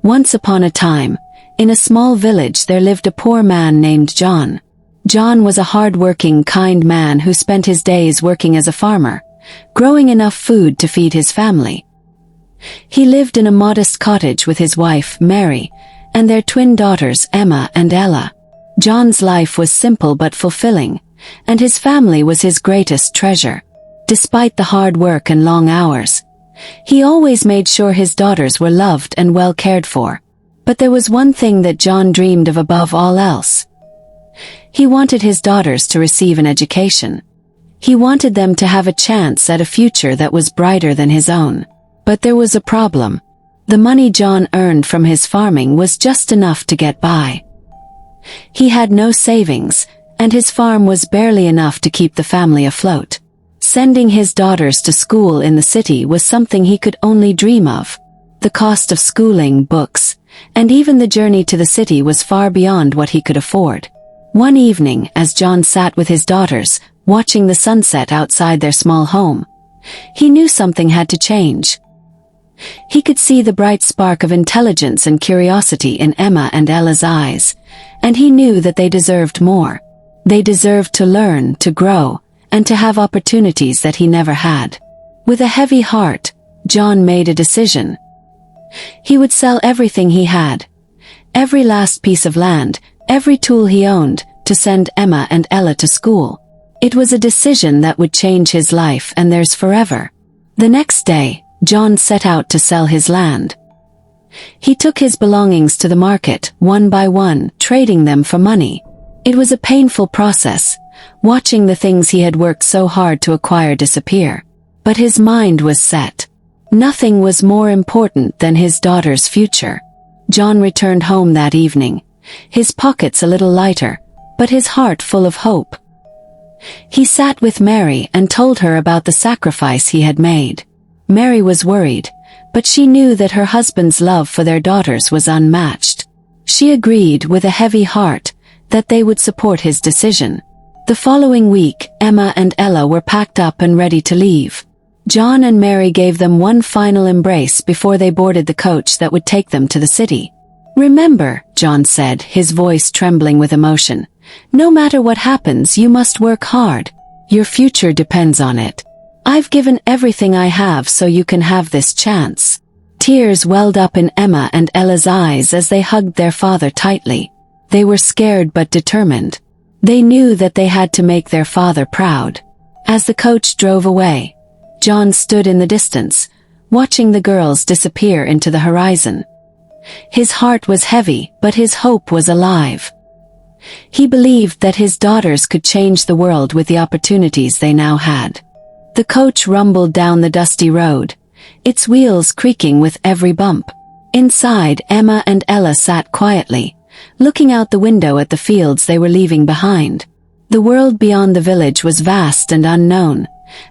Once upon a time, in a small village there lived a poor man named John. John was a hard-working, kind man who spent his days working as a farmer, growing enough food to feed his family. He lived in a modest cottage with his wife, Mary, and their twin daughters, Emma and Ella. John's life was simple but fulfilling, and his family was his greatest treasure. Despite the hard work and long hours, he always made sure his daughters were loved and well cared for. But there was one thing that John dreamed of above all else. He wanted his daughters to receive an education. He wanted them to have a chance at a future that was brighter than his own. But there was a problem. The money John earned from his farming was just enough to get by. He had no savings, and his farm was barely enough to keep the family afloat. Sending his daughters to school in the city was something he could only dream of. The cost of schooling, books, and even the journey to the city was far beyond what he could afford. One evening, as John sat with his daughters, watching the sunset outside their small home, he knew something had to change. He could see the bright spark of intelligence and curiosity in Emma and Ella's eyes, and he knew that they deserved more. They deserved to learn, to grow, and to have opportunities that he never had. With a heavy heart, John made a decision. He would sell everything he had, every last piece of land, every tool he owned, to send Emma and Ella to school. It was a decision that would change his life and theirs forever. The next day, John set out to sell his land. He took his belongings to the market, one by one, trading them for money. It was a painful process, watching the things he had worked so hard to acquire disappear. But his mind was set. Nothing was more important than his daughter's future. John returned home that evening, his pockets a little lighter, but his heart full of hope. He sat with Mary and told her about the sacrifice he had made. Mary was worried, but she knew that her husband's love for their daughters was unmatched. She agreed with a heavy heart that they would support his decision. The following week, Emma and Ella were packed up and ready to leave. John and Mary gave them one final embrace before they boarded the coach that would take them to the city. "Remember," John said, his voice trembling with emotion, "no matter what happens, you must work hard. Your future depends on it. I've given everything I have so you can have this chance." Tears welled up in Emma and Ella's eyes as they hugged their father tightly. They were scared but determined. They knew that they had to make their father proud. As the coach drove away, John stood in the distance, watching the girls disappear into the horizon. His heart was heavy, but his hope was alive. He believed that his daughters could change the world with the opportunities they now had. The coach rumbled down the dusty road, its wheels creaking with every bump. Inside, Emma and Ella sat quietly, looking out the window at the fields they were leaving behind. The world beyond the village was vast and unknown,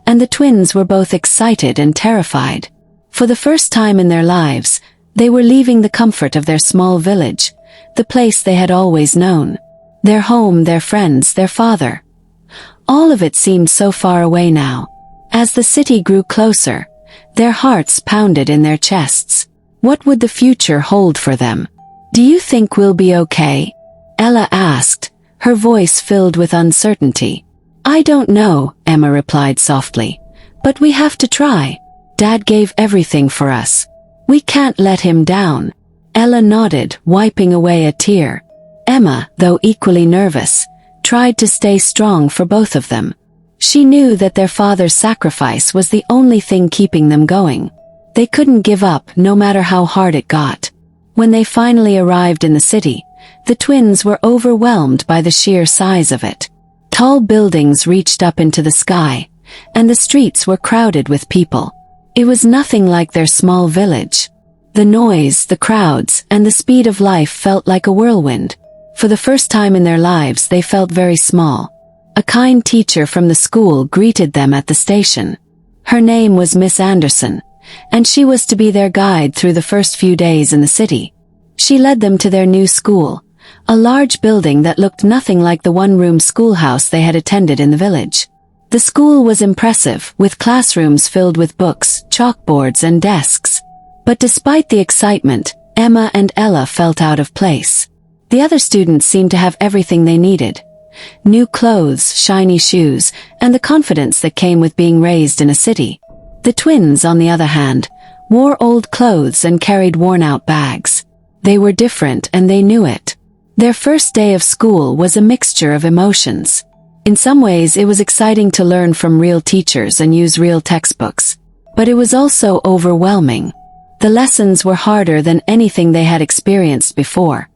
and the twins were both excited and terrified. For the first time in their lives, they were leaving the comfort of their small village, the place they had always known. Their home, their friends, their father. All of it seemed so far away now. As the city grew closer, their hearts pounded in their chests. What would the future hold for them? "Do you think we'll be okay?" Ella asked, her voice filled with uncertainty. "I don't know," Emma replied softly, "but we have to try. Dad gave everything for us. We can't let him down." Ella nodded, wiping away a tear. Emma, though equally nervous, tried to stay strong for both of them. She knew that their father's sacrifice was the only thing keeping them going. They couldn't give up, no matter how hard it got. When they finally arrived in the city, the twins were overwhelmed by the sheer size of it. Tall buildings reached up into the sky, and the streets were crowded with people. It was nothing like their small village. The noise, the crowds, and the speed of life felt like a whirlwind. For the first time in their lives, they felt very small. A kind teacher from the school greeted them at the station. Her name was Miss Anderson, and she was to be their guide through the first few days in the city. She led them to their new school, a large building that looked nothing like the one-room schoolhouse they had attended in the village. The school was impressive, with classrooms filled with books, chalkboards, and desks. But despite the excitement, Emma and Ella felt out of place. The other students seemed to have everything they needed. New clothes, shiny shoes, and the confidence that came with being raised in a city. The twins, on the other hand, wore old clothes and carried worn-out bags. They were different and they knew it. Their first day of school was a mixture of emotions. In some ways it was exciting to learn from real teachers and use real textbooks. But it was also overwhelming. The lessons were harder than anything they had experienced before,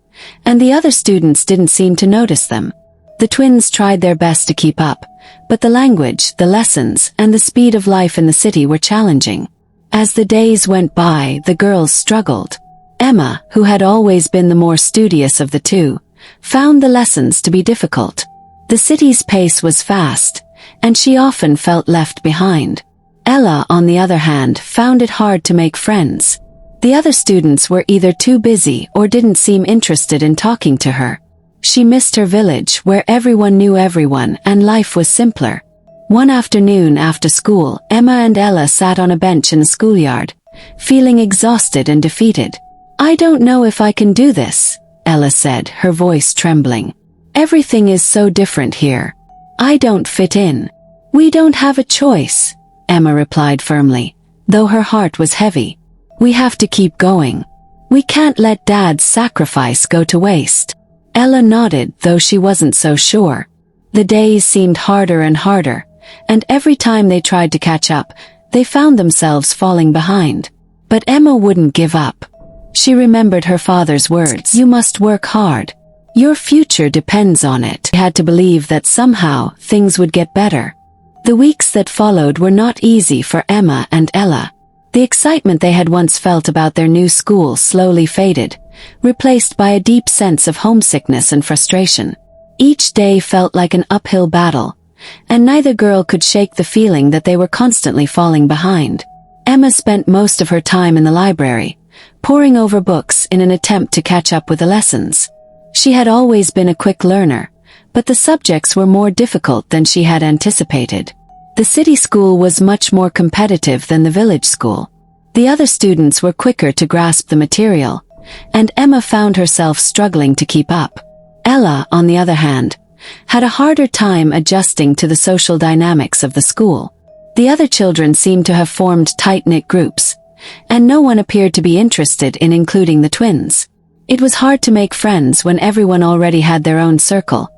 and the other students didn't seem to notice them. The twins tried their best to keep up, but the language, the lessons, and the speed of life in the city were challenging. As the days went by, the girls struggled. Emma, who had always been the more studious of the two, found the lessons to be difficult. The city's pace was fast, and she often felt left behind. Ella, on the other hand, found it hard to make friends. The other students were either too busy or didn't seem interested in talking to her. She missed her village where everyone knew everyone and life was simpler. One afternoon after school, Emma and Ella sat on a bench in the schoolyard, feeling exhausted and defeated. "I don't know if I can do this," Ella said, her voice trembling. "Everything is so different here. I don't fit in." "We don't have a choice," Emma replied firmly, though her heart was heavy. "We have to keep going. We can't let Dad's sacrifice go to waste." Ella nodded, though she wasn't so sure. The days seemed harder and harder, and every time they tried to catch up, they found themselves falling behind. But Emma wouldn't give up. She remembered her father's words, "You must work hard. Your future depends on it." She had to believe that somehow things would get better. The weeks that followed were not easy for Emma and Ella. The excitement they had once felt about their new school slowly faded, replaced by a deep sense of homesickness and frustration. Each day felt like an uphill battle, and neither girl could shake the feeling that they were constantly falling behind. Emma spent most of her time in the library, poring over books in an attempt to catch up with the lessons. She had always been a quick learner, but the subjects were more difficult than she had anticipated. The city school was much more competitive than the village school. The other students were quicker to grasp the material, and Emma found herself struggling to keep up. Ella, on the other hand, had a harder time adjusting to the social dynamics of the school. The other children seemed to have formed tight-knit groups, and no one appeared to be interested in including the twins. It was hard to make friends when everyone already had their own circle,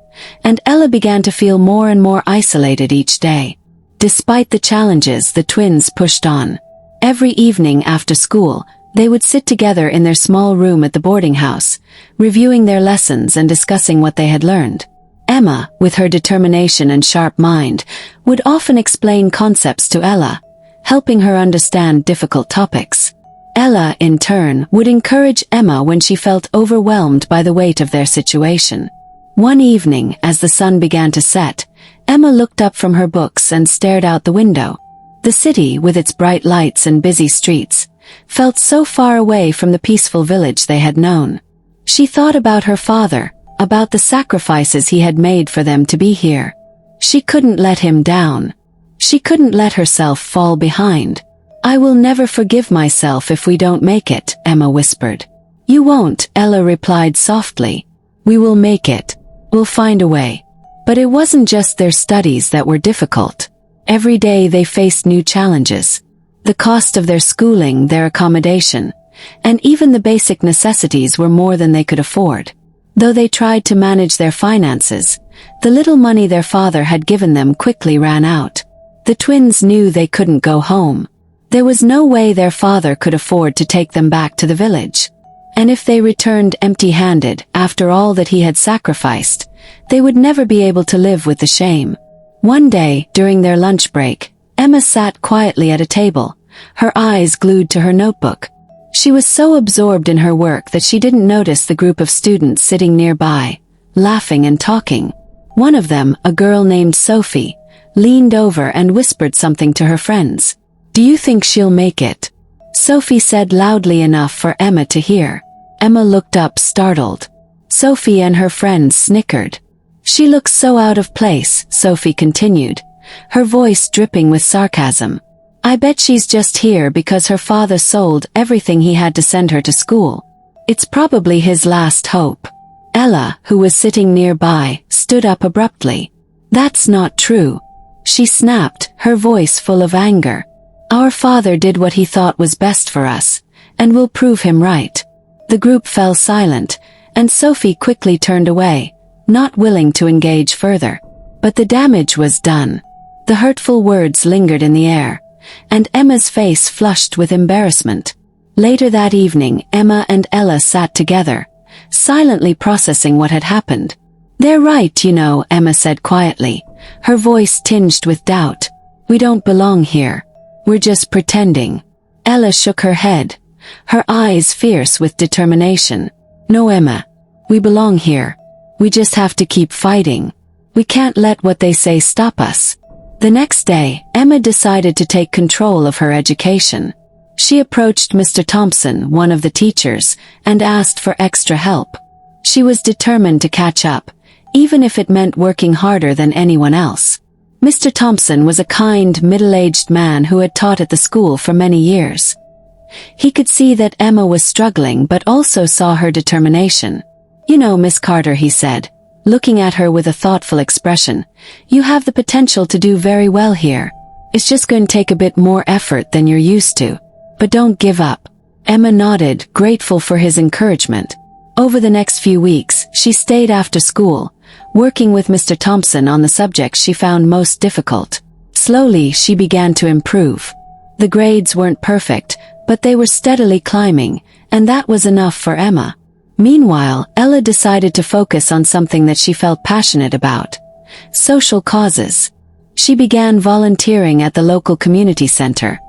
and Ella began to feel more and more isolated each day. Despite the challenges, the twins pushed on. Every evening after school, they would sit together in their small room at the boarding house, reviewing their lessons and discussing what they had learned. Emma, with her determination and sharp mind, would often explain concepts to Ella, helping her understand difficult topics. Ella, in turn, would encourage Emma when she felt overwhelmed by the weight of their situation. One evening, as the sun began to set, Emma looked up from her books and stared out the window. The city, with its bright lights and busy streets, felt so far away from the peaceful village they had known. She thought about her father, about the sacrifices he had made for them to be here. She couldn't let him down. She couldn't let herself fall behind. "I will never forgive myself if we don't make it," Emma whispered. "You won't," Ella replied softly. "We will make it. We'll find a way." But it wasn't just their studies that were difficult. Every day they faced new challenges. The cost of their schooling, their accommodation, and even the basic necessities were more than they could afford. Though they tried to manage their finances, the little money their father had given them quickly ran out. The twins knew they couldn't go home. There was no way their father could afford to take them back to the village. And if they returned empty-handed, after all that he had sacrificed, they would never be able to live with the shame. One day, during their lunch break, Emma sat quietly at a table, her eyes glued to her notebook. She was so absorbed in her work that she didn't notice the group of students sitting nearby, laughing and talking. One of them, a girl named Sophie, leaned over and whispered something to her friends. "Do you think she'll make it?" Sophie said loudly enough for Emma to hear. Emma looked up, startled. Sophie and her friends snickered. "She looks so out of place," Sophie continued, her voice dripping with sarcasm. "I bet she's just here because her father sold everything he had to send her to school." It's probably his last hope. Ella, who was sitting nearby, stood up abruptly. That's not true, she snapped, her voice full of anger. Our father did what he thought was best for us, and we'll prove him right. The group fell silent, and Sophie quickly turned away, not willing to engage further. But the damage was done. The hurtful words lingered in the air, and Emma's face flushed with embarrassment. Later that evening, Emma and Ella sat together, silently processing what had happened. They're right, you know, Emma said quietly, her voice tinged with doubt. We don't belong here. We're just pretending. Ella shook her head, her eyes fierce with determination. No, Emma. We belong here. We just have to keep fighting. We can't let what they say stop us. The next day, Emma decided to take control of her education. She approached Mr. Thompson, one of the teachers, and asked for extra help. She was determined to catch up, even if it meant working harder than anyone else. Mr. Thompson was a kind, middle-aged man who had taught at the school for many years. He could see that Emma was struggling but also saw her determination. You know, Miss Carter, he said, looking at her with a thoughtful expression, you have the potential to do very well here. It's just going to take a bit more effort than you're used to. But don't give up. Emma nodded, grateful for his encouragement. Over the next few weeks, she stayed after school, working with Mr. Thompson on the subjects she found most difficult. Slowly, she began to improve. The grades weren't perfect, but they were steadily climbing, and that was enough for Emma. Meanwhile, Ella decided to focus on something that she felt passionate about: social causes. She began volunteering at the local community center,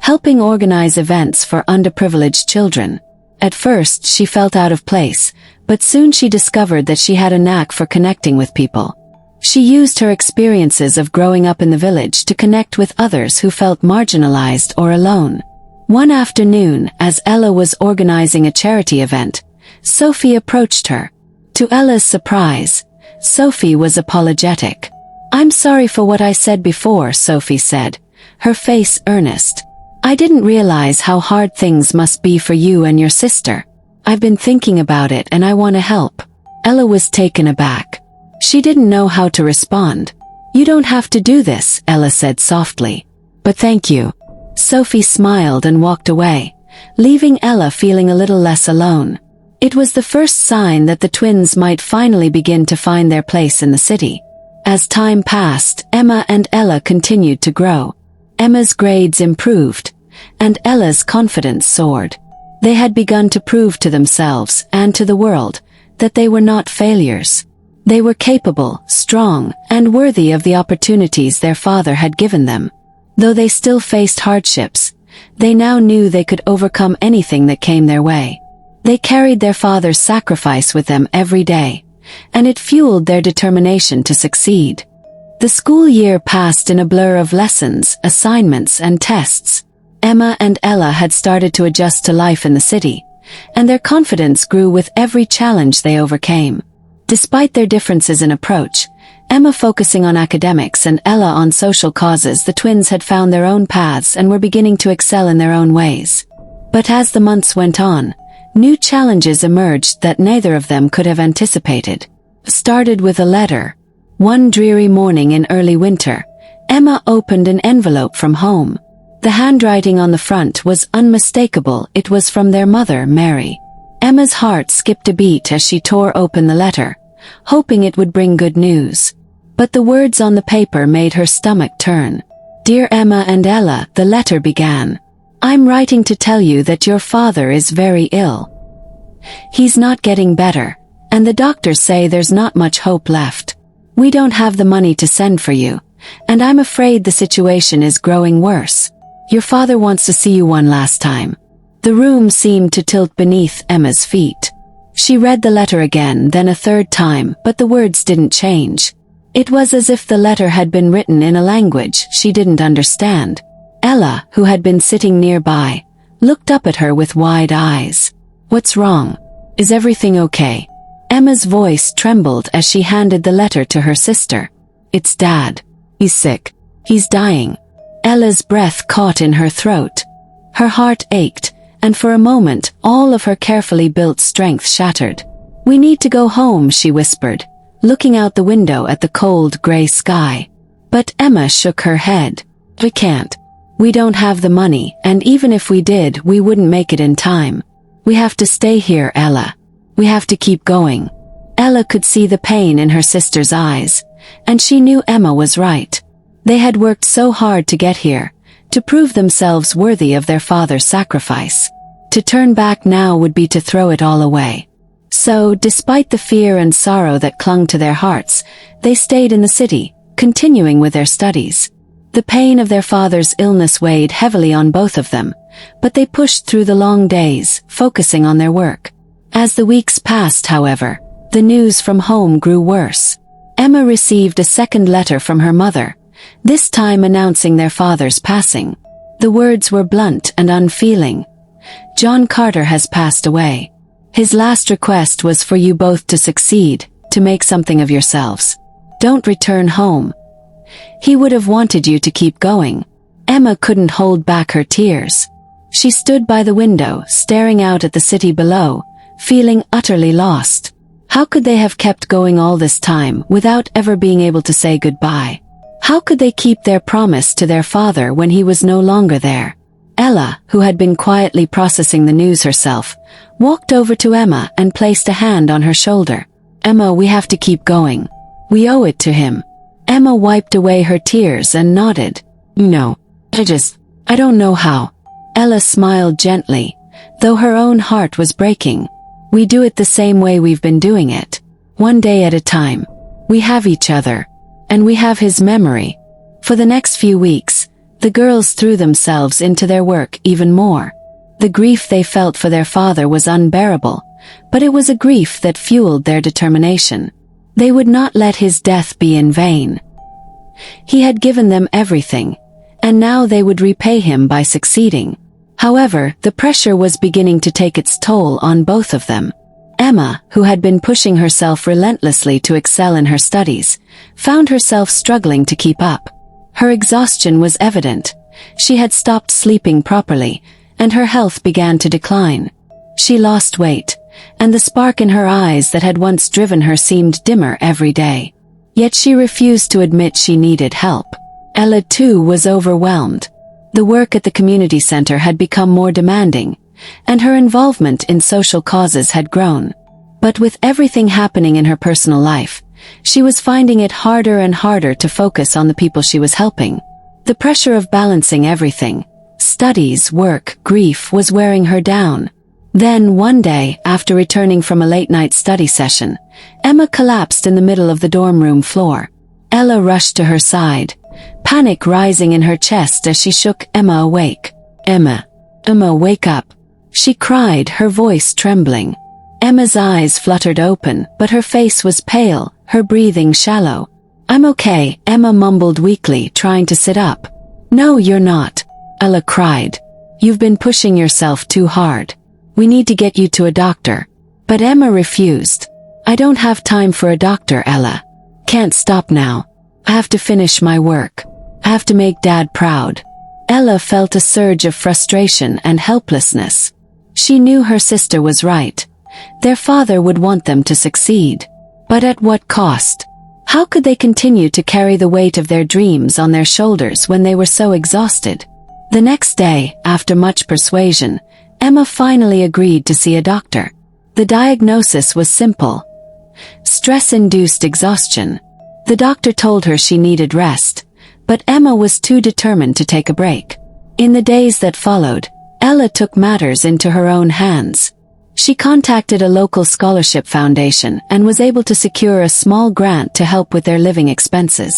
helping organize events for underprivileged children. At first, she felt out of place, but soon she discovered that she had a knack for connecting with people. She used her experiences of growing up in the village to connect with others who felt marginalized or alone. One afternoon, as Ella was organizing a charity event, Sophie approached her. To Ella's surprise, Sophie was apologetic. I'm sorry for what I said before, Sophie said, her face earnest. I didn't realize how hard things must be for you and your sister. I've been thinking about it and I want to help. Ella was taken aback. She didn't know how to respond. You don't have to do this, Ella said softly. But thank you. Sophie smiled and walked away, leaving Ella feeling a little less alone. It was the first sign that the twins might finally begin to find their place in the city. As time passed, Emma and Ella continued to grow. Emma's grades improved, and Ella's confidence soared. They had begun to prove to themselves and to the world that they were not failures. They were capable, strong, and worthy of the opportunities their father had given them. Though they still faced hardships, they now knew they could overcome anything that came their way. They carried their father's sacrifice with them every day, and it fueled their determination to succeed. The school year passed in a blur of lessons, assignments, and tests. Emma and Ella had started to adjust to life in the city, and their confidence grew with every challenge they overcame. Despite their differences in approach, Emma focusing on academics and Ella on social causes, the twins had found their own paths and were beginning to excel in their own ways. But as the months went on, new challenges emerged that neither of them could have anticipated. Started with a letter. One dreary morning in early winter, Emma opened an envelope from home. The handwriting on the front was unmistakable. It was from their mother, Mary. Emma's heart skipped a beat as she tore open the letter, hoping it would bring good news. But the words on the paper made her stomach turn. Dear Emma and Ella, the letter began. I'm writing to tell you that your father is very ill. He's not getting better, and the doctors say there's not much hope left. We don't have the money to send for you, and I'm afraid the situation is growing worse. Your father wants to see you one last time. The room seemed to tilt beneath Emma's feet. She read the letter again, then a third time, but the words didn't change. It was as if the letter had been written in a language she didn't understand. Ella, who had been sitting nearby, looked up at her with wide eyes. What's wrong? Is everything okay? Emma's voice trembled as she handed the letter to her sister. It's Dad. He's sick. He's dying. Ella's breath caught in her throat. Her heart ached, and for a moment, all of her carefully built strength shattered. "We need to go home," she whispered, looking out the window at the cold gray sky. But Emma shook her head. "We can't. We don't have the money, and even if we did, we wouldn't make it in time. We have to stay here, Ella. We have to keep going." Ella could see the pain in her sister's eyes, and she knew Emma was right. They had worked so hard to get here, to prove themselves worthy of their father's sacrifice. To turn back now would be to throw it all away. So, despite the fear and sorrow that clung to their hearts, they stayed in the city, continuing with their studies. The pain of their father's illness weighed heavily on both of them, but they pushed through the long days, focusing on their work. As the weeks passed, however, the news from home grew worse. Emma received a second letter from her mother, this time announcing their father's passing. The words were blunt and unfeeling. "John Carter has passed away. His last request was for you both to succeed, to make something of yourselves. Don't return home. He would have wanted you to keep going." Emma couldn't hold back her tears. She stood by the window, staring out at the city below, feeling utterly lost. How could they have kept going all this time without ever being able to say goodbye? How could they keep their promise to their father when he was no longer there? Ella, who had been quietly processing the news herself, walked over to Emma and placed a hand on her shoulder. "Emma, we have to keep going. We owe it to him." Emma wiped away her tears and nodded. "No, I don't know how." Ella smiled gently, though her own heart was breaking. "We do it the same way we've been doing it. One day at a time. We have each other. And we have his memory." For the next few weeks, the girls threw themselves into their work even more. The grief they felt for their father was unbearable, but it was a grief that fueled their determination. They would not let his death be in vain. He had given them everything, and now they would repay him by succeeding. However, the pressure was beginning to take its toll on both of them. Emma, who had been pushing herself relentlessly to excel in her studies, found herself struggling to keep up. Her exhaustion was evident. She had stopped sleeping properly, and her health began to decline. She lost weight, and the spark in her eyes that had once driven her seemed dimmer every day. Yet she refused to admit she needed help. Ella, too, was overwhelmed. The work at the community center had become more demanding, and her involvement in social causes had grown. But with everything happening in her personal life, she was finding it harder and harder to focus on the people she was helping. The pressure of balancing everything, studies, work, grief, was wearing her down. Then, one day, after returning from a late-night study session, Emma collapsed in the middle of the dorm room floor. Ella rushed to her side, panic rising in her chest as she shook Emma awake. Emma, wake up," she cried, her voice trembling. Emma's eyes fluttered open, but her face was pale, her breathing shallow. "I'm okay," Emma mumbled weakly, trying to sit up. "No, you're not," Ella cried. "You've been pushing yourself too hard. We need to get you to a doctor." But Emma refused. "I don't have time for a doctor, Ella. Can't stop now. I have to finish my work. I have to make Dad proud." Ella felt a surge of frustration and helplessness. She knew her sister was right. Their father would want them to succeed. But at what cost? How could they continue to carry the weight of their dreams on their shoulders when they were so exhausted? The next day, after much persuasion, Emma finally agreed to see a doctor. The diagnosis was simple: stress-induced exhaustion. The doctor told her she needed rest, but Emma was too determined to take a break. In the days that followed, Ella took matters into her own hands. She contacted a local scholarship foundation and was able to secure a small grant to help with their living expenses.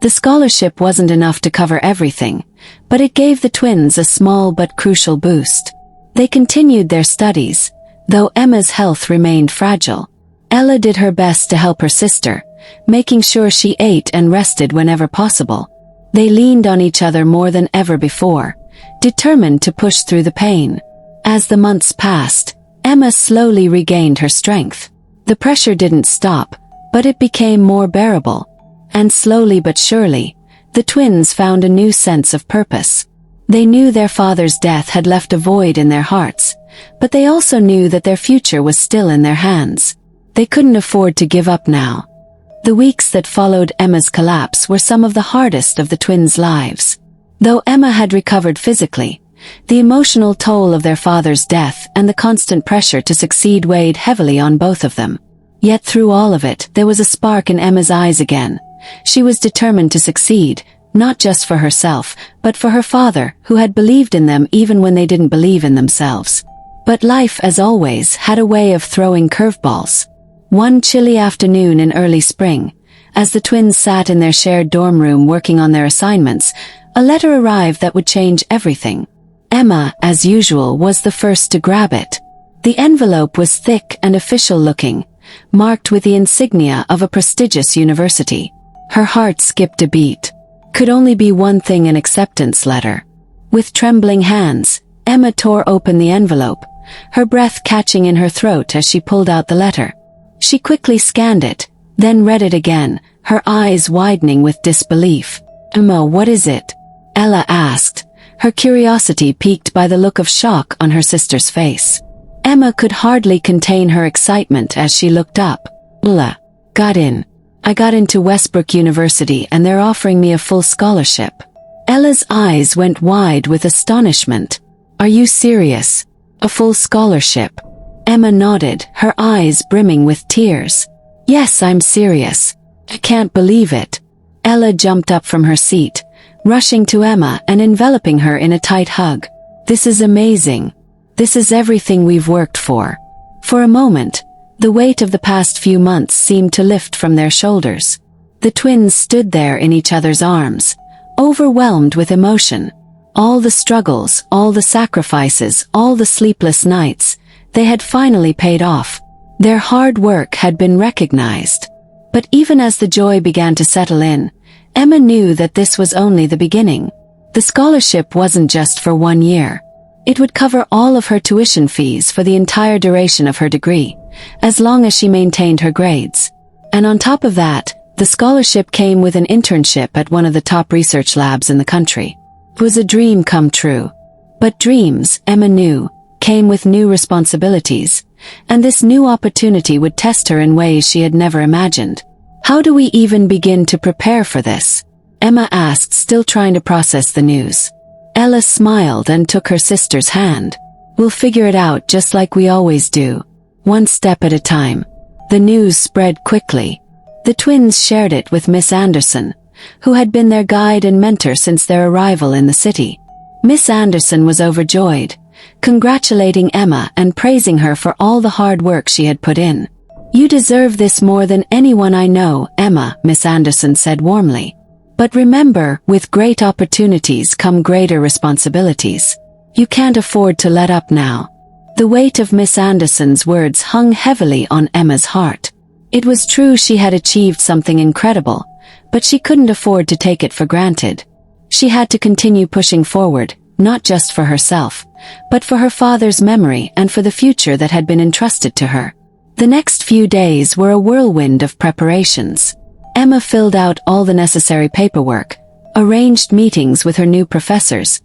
The scholarship wasn't enough to cover everything, but it gave the twins a small but crucial boost. They continued their studies, though Emma's health remained fragile. Ella did her best to help her sister, making sure she ate and rested whenever possible. They leaned on each other more than ever before, determined to push through the pain. As the months passed, Emma slowly regained her strength. The pressure didn't stop, but it became more bearable. And slowly but surely, the twins found a new sense of purpose. They knew their father's death had left a void in their hearts, but they also knew that their future was still in their hands. They couldn't afford to give up now. The weeks that followed Emma's collapse were some of the hardest of the twins' lives. Though Emma had recovered physically, the emotional toll of their father's death and the constant pressure to succeed weighed heavily on both of them. Yet through all of it, there was a spark in Emma's eyes again. She was determined to succeed, not just for herself, but for her father, who had believed in them even when they didn't believe in themselves. But life, as always, had a way of throwing curveballs. One chilly afternoon in early spring, as the twins sat in their shared dorm room working on their assignments, a letter arrived that would change everything. Emma, as usual, was the first to grab it. The envelope was thick and official-looking, marked with the insignia of a prestigious university. Her heart skipped a beat. Could only be one thing: an acceptance letter. With trembling hands, Emma tore open the envelope, her breath catching in her throat as she pulled out the letter. She quickly scanned it, then read it again, her eyes widening with disbelief. "Emma, what is it?" Ella asked, her curiosity piqued by the look of shock on her sister's face. Emma could hardly contain her excitement as she looked up. "Ella, I got into Westbrook University and they're offering me a full scholarship." Ella's eyes went wide with astonishment. "Are you serious? A full scholarship?" Emma nodded, her eyes brimming with tears. "Yes, I'm serious. I can't believe it." Ella jumped up from her seat, rushing to Emma and enveloping her in a tight hug. "This is amazing. This is everything we've worked for." For a moment, the weight of the past few months seemed to lift from their shoulders. The twins stood there in each other's arms, overwhelmed with emotion. All the struggles, all the sacrifices, all the sleepless nights, they had finally paid off. Their hard work had been recognized. But even as the joy began to settle in, Emma knew that this was only the beginning. The scholarship wasn't just for 1 year. It would cover all of her tuition fees for the entire duration of her degree, as long as she maintained her grades. And on top of that, the scholarship came with an internship at one of the top research labs in the country. It was a dream come true. But dreams, Emma knew, came with new responsibilities, and this new opportunity would test her in ways she had never imagined. "How do we even begin to prepare for this?" Emma asked, still trying to process the news. Ella smiled and took her sister's hand. "We'll figure it out just like we always do. One step at a time." The news spread quickly. The twins shared it with Miss Anderson, who had been their guide and mentor since their arrival in the city. Miss Anderson was overjoyed, congratulating Emma and praising her for all the hard work she had put in. "You deserve this more than anyone I know, Emma," Miss Anderson said warmly. "But remember, with great opportunities come greater responsibilities. You can't afford to let up now." The weight of Miss Anderson's words hung heavily on Emma's heart. It was true she had achieved something incredible, but she couldn't afford to take it for granted. She had to continue pushing forward, not just for herself, but for her father's memory and for the future that had been entrusted to her. The next few days were a whirlwind of preparations. Emma filled out all the necessary paperwork, arranged meetings with her new professors,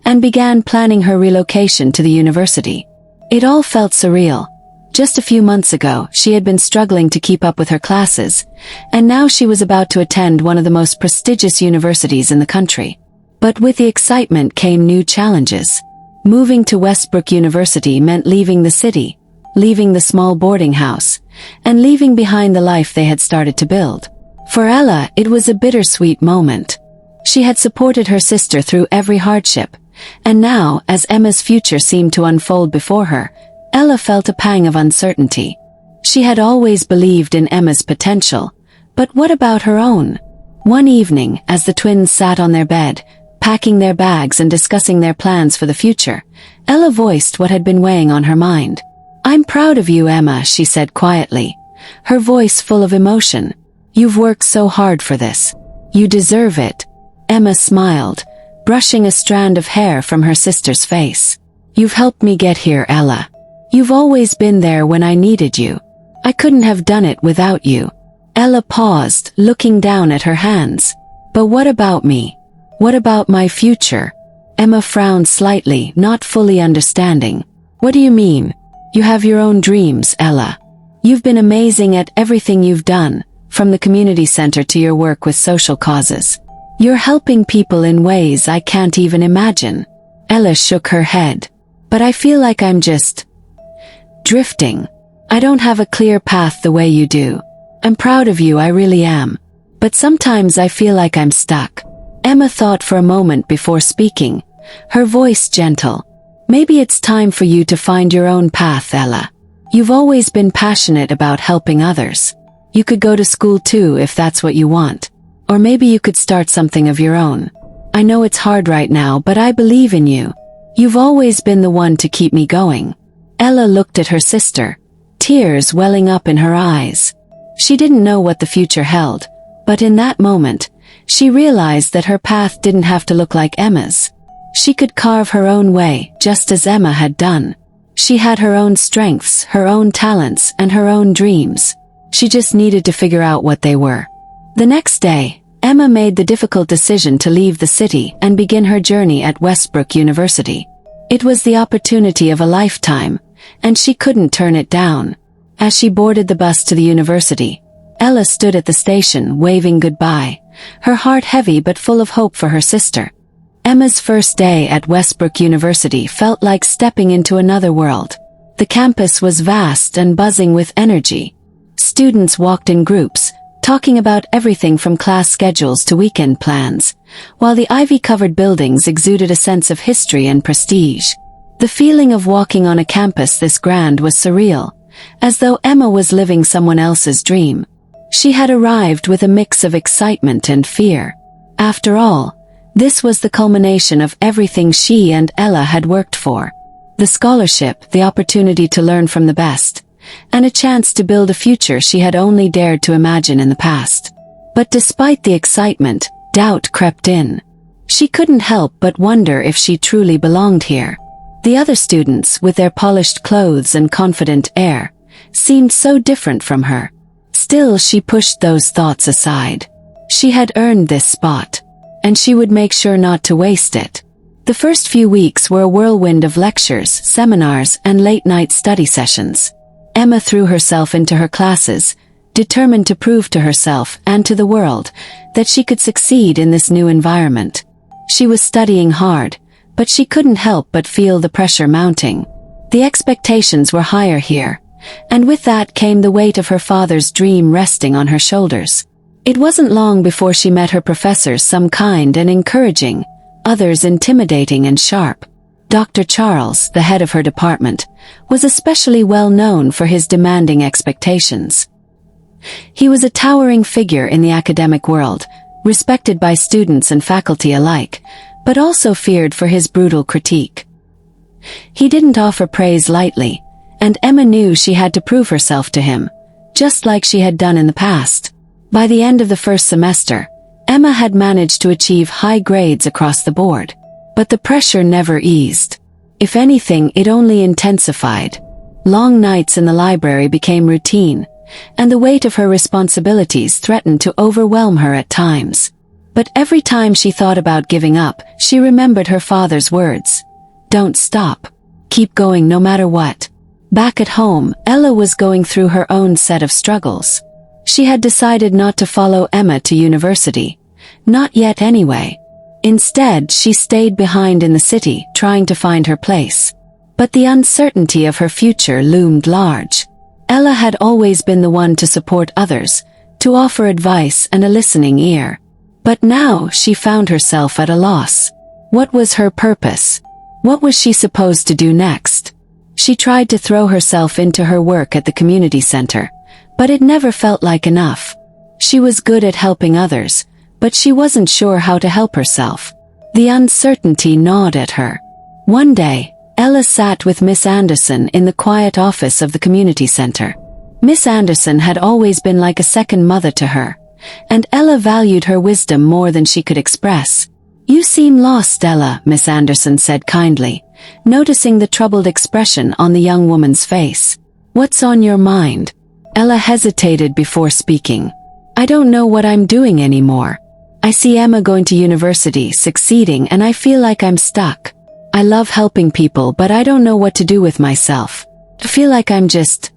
and began planning her relocation to the university. It all felt surreal. Just a few months ago, she had been struggling to keep up with her classes, and now she was about to attend one of the most prestigious universities in the country. But with the excitement came new challenges. Moving to Westbrook University meant leaving the city, leaving the small boarding house, and leaving behind the life they had started to build. For Ella, it was a bittersweet moment. She had supported her sister through every hardship, and now, as Emma's future seemed to unfold before her, Ella felt a pang of uncertainty. She had always believed in Emma's potential, but what about her own? One evening, as the twins sat on their bed, packing their bags and discussing their plans for the future, Ella voiced what had been weighing on her mind. "I'm proud of you, Emma," she said quietly, her voice full of emotion. "You've worked so hard for this. You deserve it." Emma smiled, brushing a strand of hair from her sister's face. "You've helped me get here, Ella. You've always been there when I needed you. I couldn't have done it without you." Ella paused, looking down at her hands. "But what about me? What about my future?" Emma frowned slightly, not fully understanding. What do you mean? You have your own dreams, Ella. You've been amazing at everything you've done, from the community center to your work with social causes. You're helping people in ways I can't even imagine. Ella shook her head. But I feel like I'm just drifting. I don't have a clear path the way you do. I'm proud of you, I really am. But sometimes I feel like I'm stuck. Emma thought for a moment before speaking, her voice gentle. Maybe it's time for you to find your own path, Ella. You've always been passionate about helping others. You could go to school too if that's what you want. Or maybe you could start something of your own. I know it's hard right now, but I believe in you. You've always been the one to keep me going. Ella looked at her sister, tears welling up in her eyes. She didn't know what the future held, but in that moment, she realized that her path didn't have to look like Emma's. She could carve her own way, just as Emma had done. She had her own strengths, her own talents, and her own dreams. She just needed to figure out what they were. The next day, Emma made the difficult decision to leave the city and begin her journey at Westbrook University. It was the opportunity of a lifetime, and she couldn't turn it down. As she boarded the bus to the university, Ella stood at the station waving goodbye, her heart heavy but full of hope for her sister. Emma's first day at Westbrook University felt like stepping into another world. The campus was vast and buzzing with energy. Students walked in groups, talking about everything from class schedules to weekend plans, while the ivy-covered buildings exuded a sense of history and prestige. The feeling of walking on a campus this grand was surreal, as though Emma was living someone else's dream. She had arrived with a mix of excitement and fear. After all, this was the culmination of everything she and Ella had worked for. The scholarship, the opportunity to learn from the best, and a chance to build a future she had only dared to imagine in the past. But despite the excitement, doubt crept in. She couldn't help but wonder if she truly belonged here. The other students, with their polished clothes and confident air, seemed so different from her. Still, she pushed those thoughts aside. She had earned this spot, and she would make sure not to waste it. The first few weeks were a whirlwind of lectures, seminars, and late-night study sessions. Emma threw herself into her classes, determined to prove to herself and to the world that she could succeed in this new environment. She was studying hard, but she couldn't help but feel the pressure mounting. The expectations were higher here, and with that came the weight of her father's dream resting on her shoulders. It wasn't long before she met her professors, some kind and encouraging, others intimidating and sharp. Dr. Charles, the head of her department, was especially well known for his demanding expectations. He was a towering figure in the academic world, respected by students and faculty alike, but also feared for his brutal critique. He didn't offer praise lightly, and Emma knew she had to prove herself to him, just like she had done in the past. By the end of the first semester, Emma had managed to achieve high grades across the board. But the pressure never eased. If anything, it only intensified. Long nights in the library became routine, and the weight of her responsibilities threatened to overwhelm her at times. But every time she thought about giving up, she remembered her father's words. Don't stop. Keep going no matter what. Back at home, Ella was going through her own set of struggles. She had decided not to follow Emma to university. Not yet anyway. Instead, she stayed behind in the city, trying to find her place. But the uncertainty of her future loomed large. Ella had always been the one to support others, to offer advice and a listening ear. But now she found herself at a loss. What was her purpose? What was she supposed to do next? She tried to throw herself into her work at the community center, but it never felt like enough. She was good at helping others, but she wasn't sure how to help herself. The uncertainty gnawed at her. One day, Ella sat with Miss Anderson in the quiet office of the community center. Miss Anderson had always been like a second mother to her, and Ella valued her wisdom more than she could express. You seem lost, Ella, Miss Anderson said kindly, noticing the troubled expression on the young woman's face. What's on your mind? Ella hesitated before speaking. I don't know what I'm doing anymore. I see Emma going to university, succeeding, and I feel like I'm stuck. I love helping people, but I don't know what to do with myself. I feel like I'm just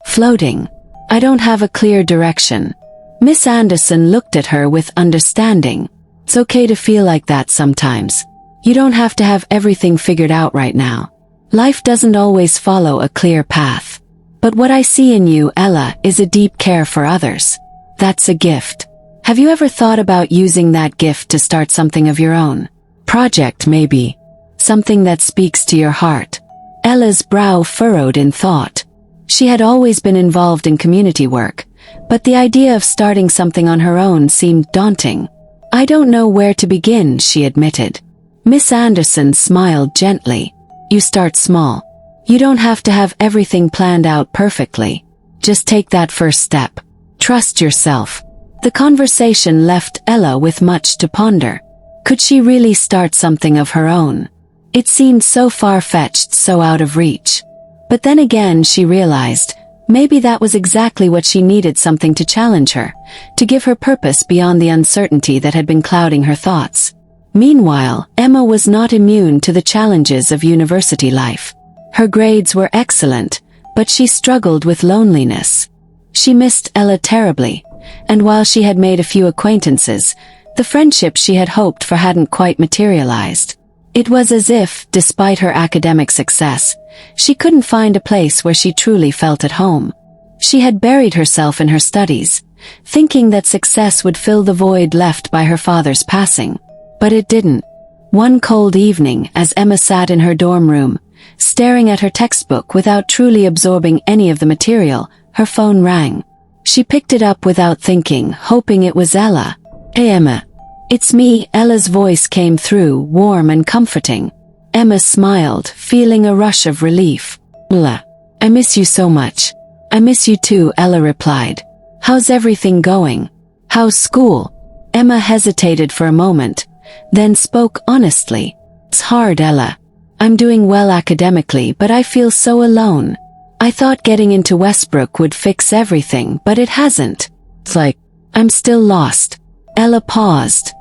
floating. I don't have a clear direction. Miss Anderson looked at her with understanding. It's okay to feel like that sometimes. You don't have to have everything figured out right now. Life doesn't always follow a clear path. But what I see in you, Ella, is a deep care for others. That's a gift. Have you ever thought about using that gift to start something of your own? Project, maybe. Something that speaks to your heart. Ella's brow furrowed in thought. She had always been involved in community work, but the idea of starting something on her own seemed daunting. I don't know where to begin, she admitted. Miss Anderson smiled gently. You start small. You don't have to have everything planned out perfectly. Just take that first step. Trust yourself. The conversation left Ella with much to ponder. Could she really start something of her own? It seemed so far-fetched, so out of reach. But then again she realized, maybe that was exactly what she needed, something to challenge her, to give her purpose beyond the uncertainty that had been clouding her thoughts. Meanwhile, Emma was not immune to the challenges of university life. Her grades were excellent, but she struggled with loneliness. She missed Ella terribly, and while she had made a few acquaintances, the friendship she had hoped for hadn't quite materialized. It was as if, despite her academic success, she couldn't find a place where she truly felt at home. She had buried herself in her studies, thinking that success would fill the void left by her father's passing. But it didn't. One cold evening, as Emma sat in her dorm room, staring at her textbook without truly absorbing any of the material, her phone rang. She picked it up without thinking, hoping it was Ella. "Hey Emma." "It's me," Ella's voice came through, warm and comforting. Emma smiled, feeling a rush of relief. "Ella, I miss you so much." "I miss you too," Ella replied. "How's everything going? How's school?" Emma hesitated for a moment, then spoke honestly. "It's hard, Ella. I'm doing well academically, but I feel so alone. I thought getting into Westbrook would fix everything, but it hasn't. It's like, I'm still lost." Ella paused,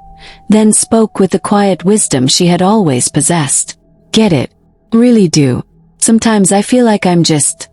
then spoke with the quiet wisdom she had always possessed. "Get it. Really do. Sometimes I feel like I'm just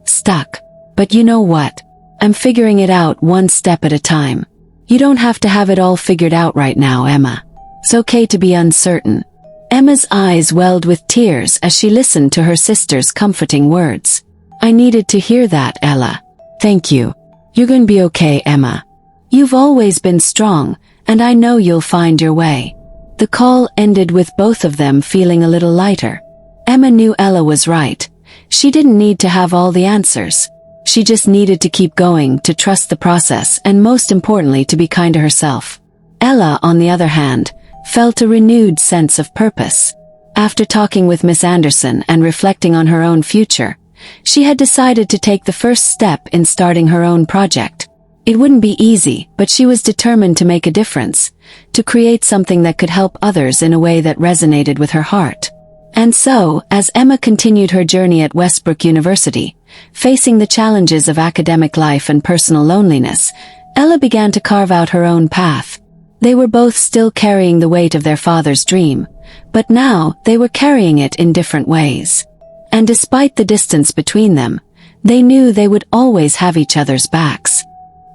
stuck. But you know what? I'm figuring it out one step at a time. You don't have to have it all figured out right now, Emma. It's okay to be uncertain." Emma's eyes welled with tears as she listened to her sister's comforting words. "I needed to hear that, Ella. Thank you. You're going to be okay, Emma. You've always been strong, and I know you'll find your way." The call ended with both of them feeling a little lighter. Emma knew Ella was right. She didn't need to have all the answers. She just needed to keep going, to trust the process, and most importantly to be kind to herself. Ella, on the other hand, felt a renewed sense of purpose. After talking with Miss Anderson and reflecting on her own future, she had decided to take the first step in starting her own project. It wouldn't be easy, but she was determined to make a difference, to create something that could help others in a way that resonated with her heart. And so, as Emma continued her journey at Westbrook University, facing the challenges of academic life and personal loneliness, Ella began to carve out her own path. They were both still carrying the weight of their father's dream, but now they were carrying it in different ways. And despite the distance between them, they knew they would always have each other's backs.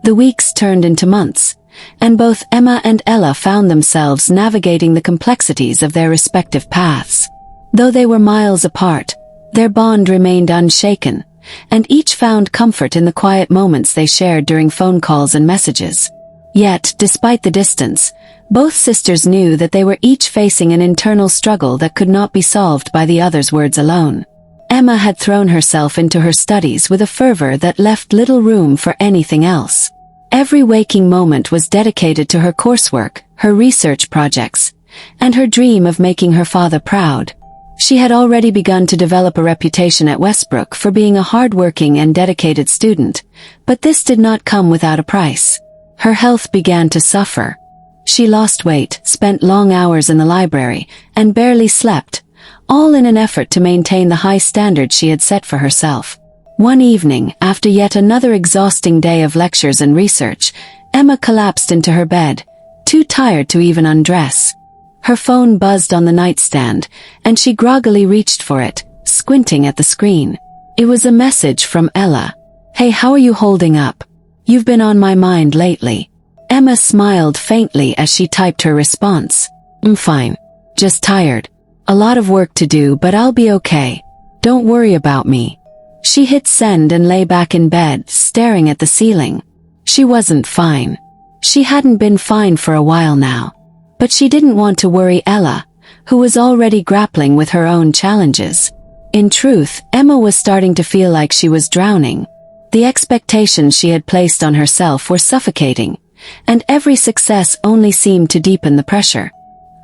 The weeks turned into months, and both Emma and Ella found themselves navigating the complexities of their respective paths. Though they were miles apart, their bond remained unshaken, and each found comfort in the quiet moments they shared during phone calls and messages. Yet, despite the distance, both sisters knew that they were each facing an internal struggle that could not be solved by the other's words alone. Emma had thrown herself into her studies with a fervor that left little room for anything else. Every waking moment was dedicated to her coursework, her research projects, and her dream of making her father proud. She had already begun to develop a reputation at Westbrook for being a hard-working and dedicated student, but this did not come without a price. Her health began to suffer. She lost weight, spent long hours in the library, and barely slept, all in an effort to maintain the high standards she had set for herself. One evening, after yet another exhausting day of lectures and research, Emma collapsed into her bed, too tired to even undress. Her phone buzzed on the nightstand, and she groggily reached for it, squinting at the screen. It was a message from Ella. "Hey, how are you holding up? You've been on my mind lately." Emma smiled faintly as she typed her response. "I'm fine. Just tired. A lot of work to do, but I'll be okay. Don't worry about me." She hit send and lay back in bed, staring at the ceiling. She wasn't fine. She hadn't been fine for a while now. But she didn't want to worry Ella, who was already grappling with her own challenges. In truth, Emma was starting to feel like she was drowning. The expectations she had placed on herself were suffocating, and every success only seemed to deepen the pressure.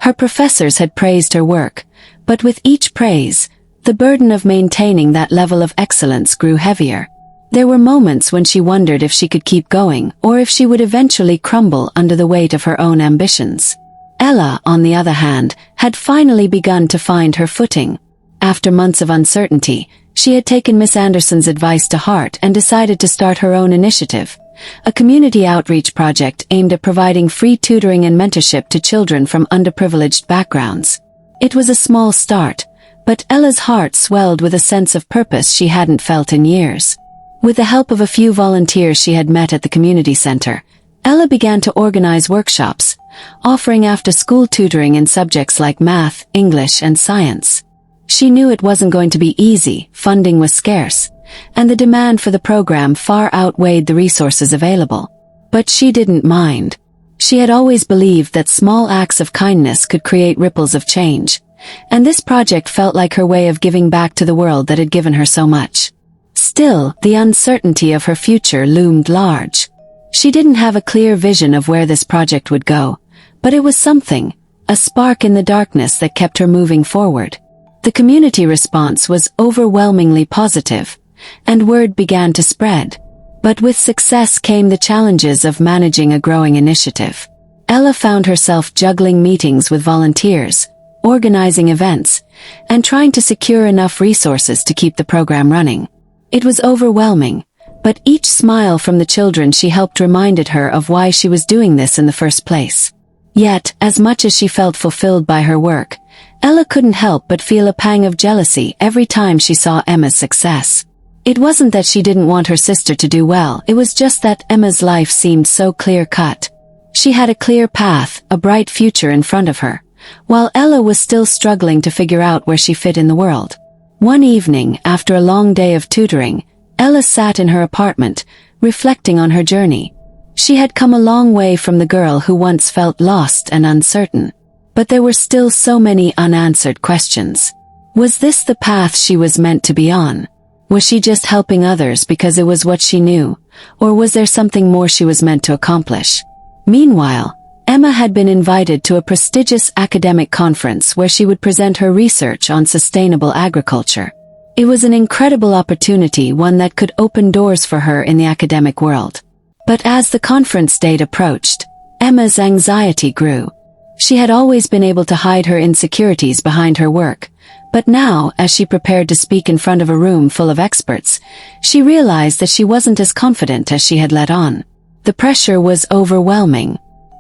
Her professors had praised her work, but with each praise, the burden of maintaining that level of excellence grew heavier. There were moments when she wondered if she could keep going or if she would eventually crumble under the weight of her own ambitions. Ella, on the other hand, had finally begun to find her footing. After months of uncertainty, she had taken Miss Anderson's advice to heart and decided to start her own initiative, a community outreach project aimed at providing free tutoring and mentorship to children from underprivileged backgrounds. It was a small start, but Ella's heart swelled with a sense of purpose she hadn't felt in years. With the help of a few volunteers she had met at the community center, Ella began to organize workshops, offering after-school tutoring in subjects like math, English, and science. She knew it wasn't going to be easy, funding was scarce, and the demand for the program far outweighed the resources available. But she didn't mind. She had always believed that small acts of kindness could create ripples of change, and this project felt like her way of giving back to the world that had given her so much. Still, the uncertainty of her future loomed large. She didn't have a clear vision of where this project would go, but it was something, a spark in the darkness that kept her moving forward. The community response was overwhelmingly positive, and word began to spread. But with success came the challenges of managing a growing initiative. Ella found herself juggling meetings with volunteers, organizing events, and trying to secure enough resources to keep the program running. It was overwhelming, but each smile from the children she helped reminded her of why she was doing this in the first place. Yet, as much as she felt fulfilled by her work, Ella couldn't help but feel a pang of jealousy every time she saw Emma's success. It wasn't that she didn't want her sister to do well, it was just that Emma's life seemed so clear-cut. She had a clear path, a bright future in front of her, while Ella was still struggling to figure out where she fit in the world. One evening, after a long day of tutoring, Ella sat in her apartment, reflecting on her journey. She had come a long way from the girl who once felt lost and uncertain. But there were still so many unanswered questions. Was this the path she was meant to be on? Was she just helping others because it was what she knew, or was there something more she was meant to accomplish? Meanwhile, Emma had been invited to a prestigious academic conference where she would present her research on sustainable agriculture. It was an incredible opportunity, one that could open doors for her in the academic world. But as the conference date approached, Emma's anxiety grew. She had always been able to hide her insecurities behind her work, but now, as she prepared to speak in front of a room full of experts, she realized that she wasn't as confident as she had let on. The pressure was overwhelming.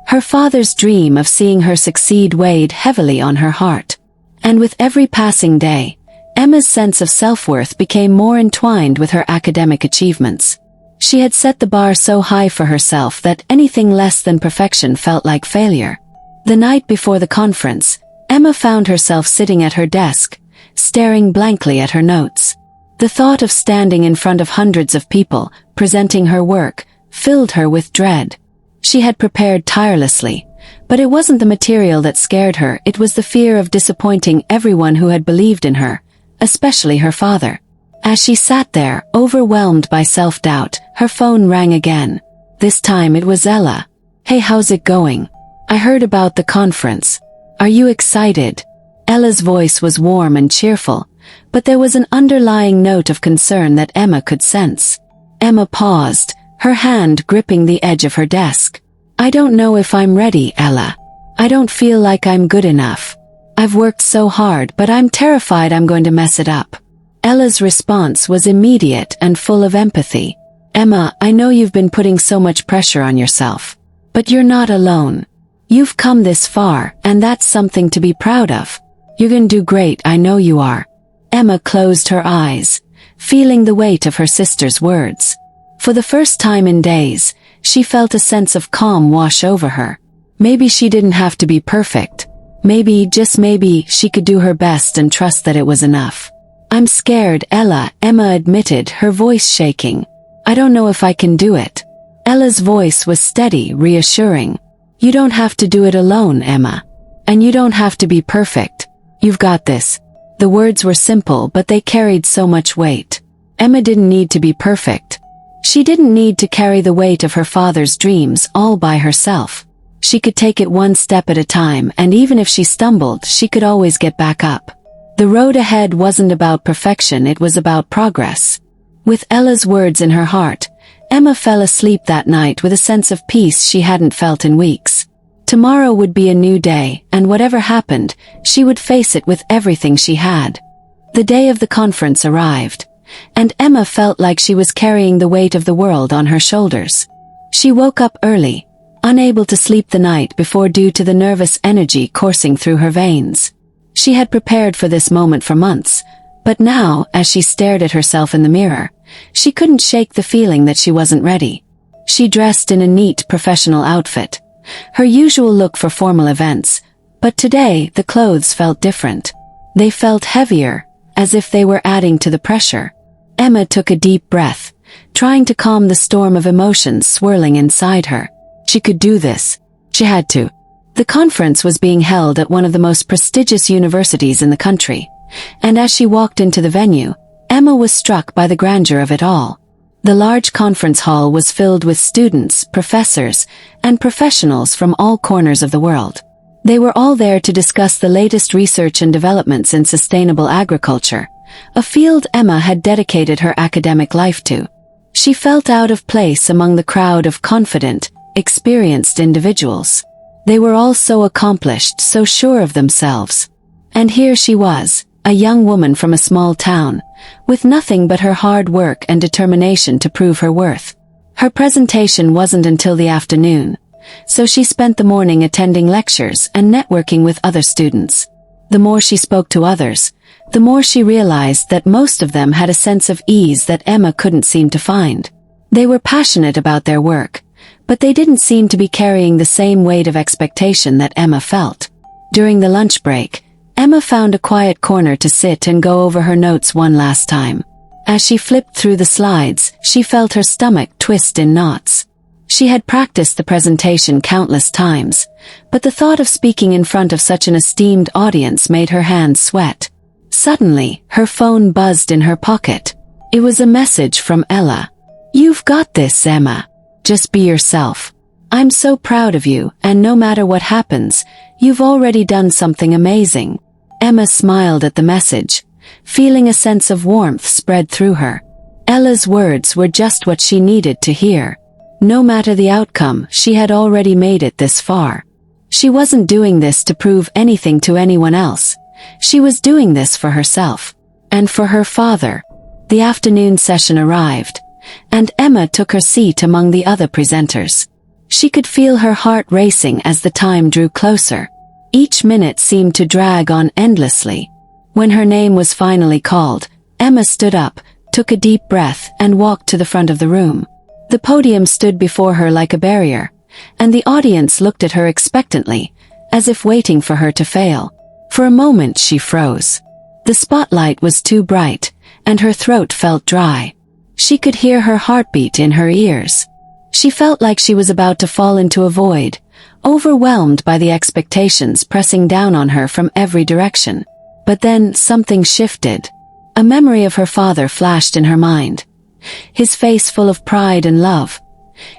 Her father's dream of seeing her succeed weighed heavily on her heart. And with every passing day, Emma's sense of self-worth became more entwined with her academic achievements. She had set the bar so high for herself that anything less than perfection felt like failure. The night before the conference, Emma found herself sitting at her desk, staring blankly at her notes. The thought of standing in front of hundreds of people, presenting her work, filled her with dread. She had prepared tirelessly, but it wasn't the material that scared her, it was the fear of disappointing everyone who had believed in her, especially her father. As she sat there, overwhelmed by self-doubt, her phone rang again. This time it was Ella. "Hey, how's it going? I heard about the conference. Are you excited?" Ella's voice was warm and cheerful, but there was an underlying note of concern that Emma could sense. Emma paused, her hand gripping the edge of her desk. "I don't know if I'm ready, Ella. I don't feel like I'm good enough. I've worked so hard, but I'm terrified I'm going to mess it up." Ella's response was immediate and full of empathy. "Emma, I know you've been putting so much pressure on yourself. But you're not alone. You've come this far, and that's something to be proud of. You're gonna do great, I know you are. Emma closed her eyes, feeling the weight of her sister's words. For the first time in days, she felt a sense of calm wash over her. Maybe she didn't have to be perfect. Maybe, just maybe, she could do her best and trust that it was enough. I'm scared, Ella, Emma admitted, her voice shaking. I don't know if I can do it. Ella's voice was steady, reassuring. You don't have to do it alone, Emma. And you don't have to be perfect. You've got this. The words were simple, but they carried so much weight. Emma didn't need to be perfect. She didn't need to carry the weight of her father's dreams all by herself. She could take it one step at a time, and even if she stumbled, she could always get back up. The road ahead wasn't about perfection, it was about progress. With Ella's words in her heart, Emma fell asleep that night with a sense of peace she hadn't felt in weeks. Tomorrow would be a new day, and whatever happened, she would face it with everything she had. The day of the conference arrived, and Emma felt like she was carrying the weight of the world on her shoulders. She woke up early, unable to sleep the night before due to the nervous energy coursing through her veins. She had prepared for this moment for months, but now, as she stared at herself in the mirror, she couldn't shake the feeling that she wasn't ready. She dressed in a neat professional outfit, her usual look for formal events, but today the clothes felt different. They felt heavier, as if they were adding to the pressure. Emma took a deep breath, trying to calm the storm of emotions swirling inside her. She could do this. She had to. The conference was being held at one of the most prestigious universities in the country, and as she walked into the venue, Emma was struck by the grandeur of it all. The large conference hall was filled with students, professors, and professionals from all corners of the world. They were all there to discuss the latest research and developments in sustainable agriculture, a field Emma had dedicated her academic life to. She felt out of place among the crowd of confident, experienced individuals. They were all so accomplished, so sure of themselves. And here she was, a young woman from a small town, with nothing but her hard work and determination to prove her worth. Her presentation wasn't until the afternoon, so she spent the morning attending lectures and networking with other students. The more she spoke to others, the more she realized that most of them had a sense of ease that Emma couldn't seem to find. They were passionate about their work, but they didn't seem to be carrying the same weight of expectation that Emma felt. During the lunch break, Emma found a quiet corner to sit and go over her notes one last time. As she flipped through the slides, she felt her stomach twist in knots. She had practiced the presentation countless times, but the thought of speaking in front of such an esteemed audience made her hands sweat. Suddenly, her phone buzzed in her pocket. It was a message from Ella. "You've got this, Emma. Just be yourself. I'm so proud of you, and no matter what happens, you've already done something amazing." Emma smiled at the message, feeling a sense of warmth spread through her. Ella's words were just what she needed to hear. No matter the outcome, she had already made it this far. She wasn't doing this to prove anything to anyone else. She was doing this for herself. And for her father. The afternoon session arrived, and Emma took her seat among the other presenters. She could feel her heart racing as the time drew closer. Each minute seemed to drag on endlessly. When her name was finally called, Emma stood up, took a deep breath, and walked to the front of the room. The podium stood before her like a barrier, and the audience looked at her expectantly, as if waiting for her to fail. For a moment she froze. The spotlight was too bright, and her throat felt dry. She could hear her heartbeat in her ears. She felt like she was about to fall into a void, overwhelmed by the expectations pressing down on her from every direction. But then something shifted. A memory of her father flashed in her mind. His face full of pride and love.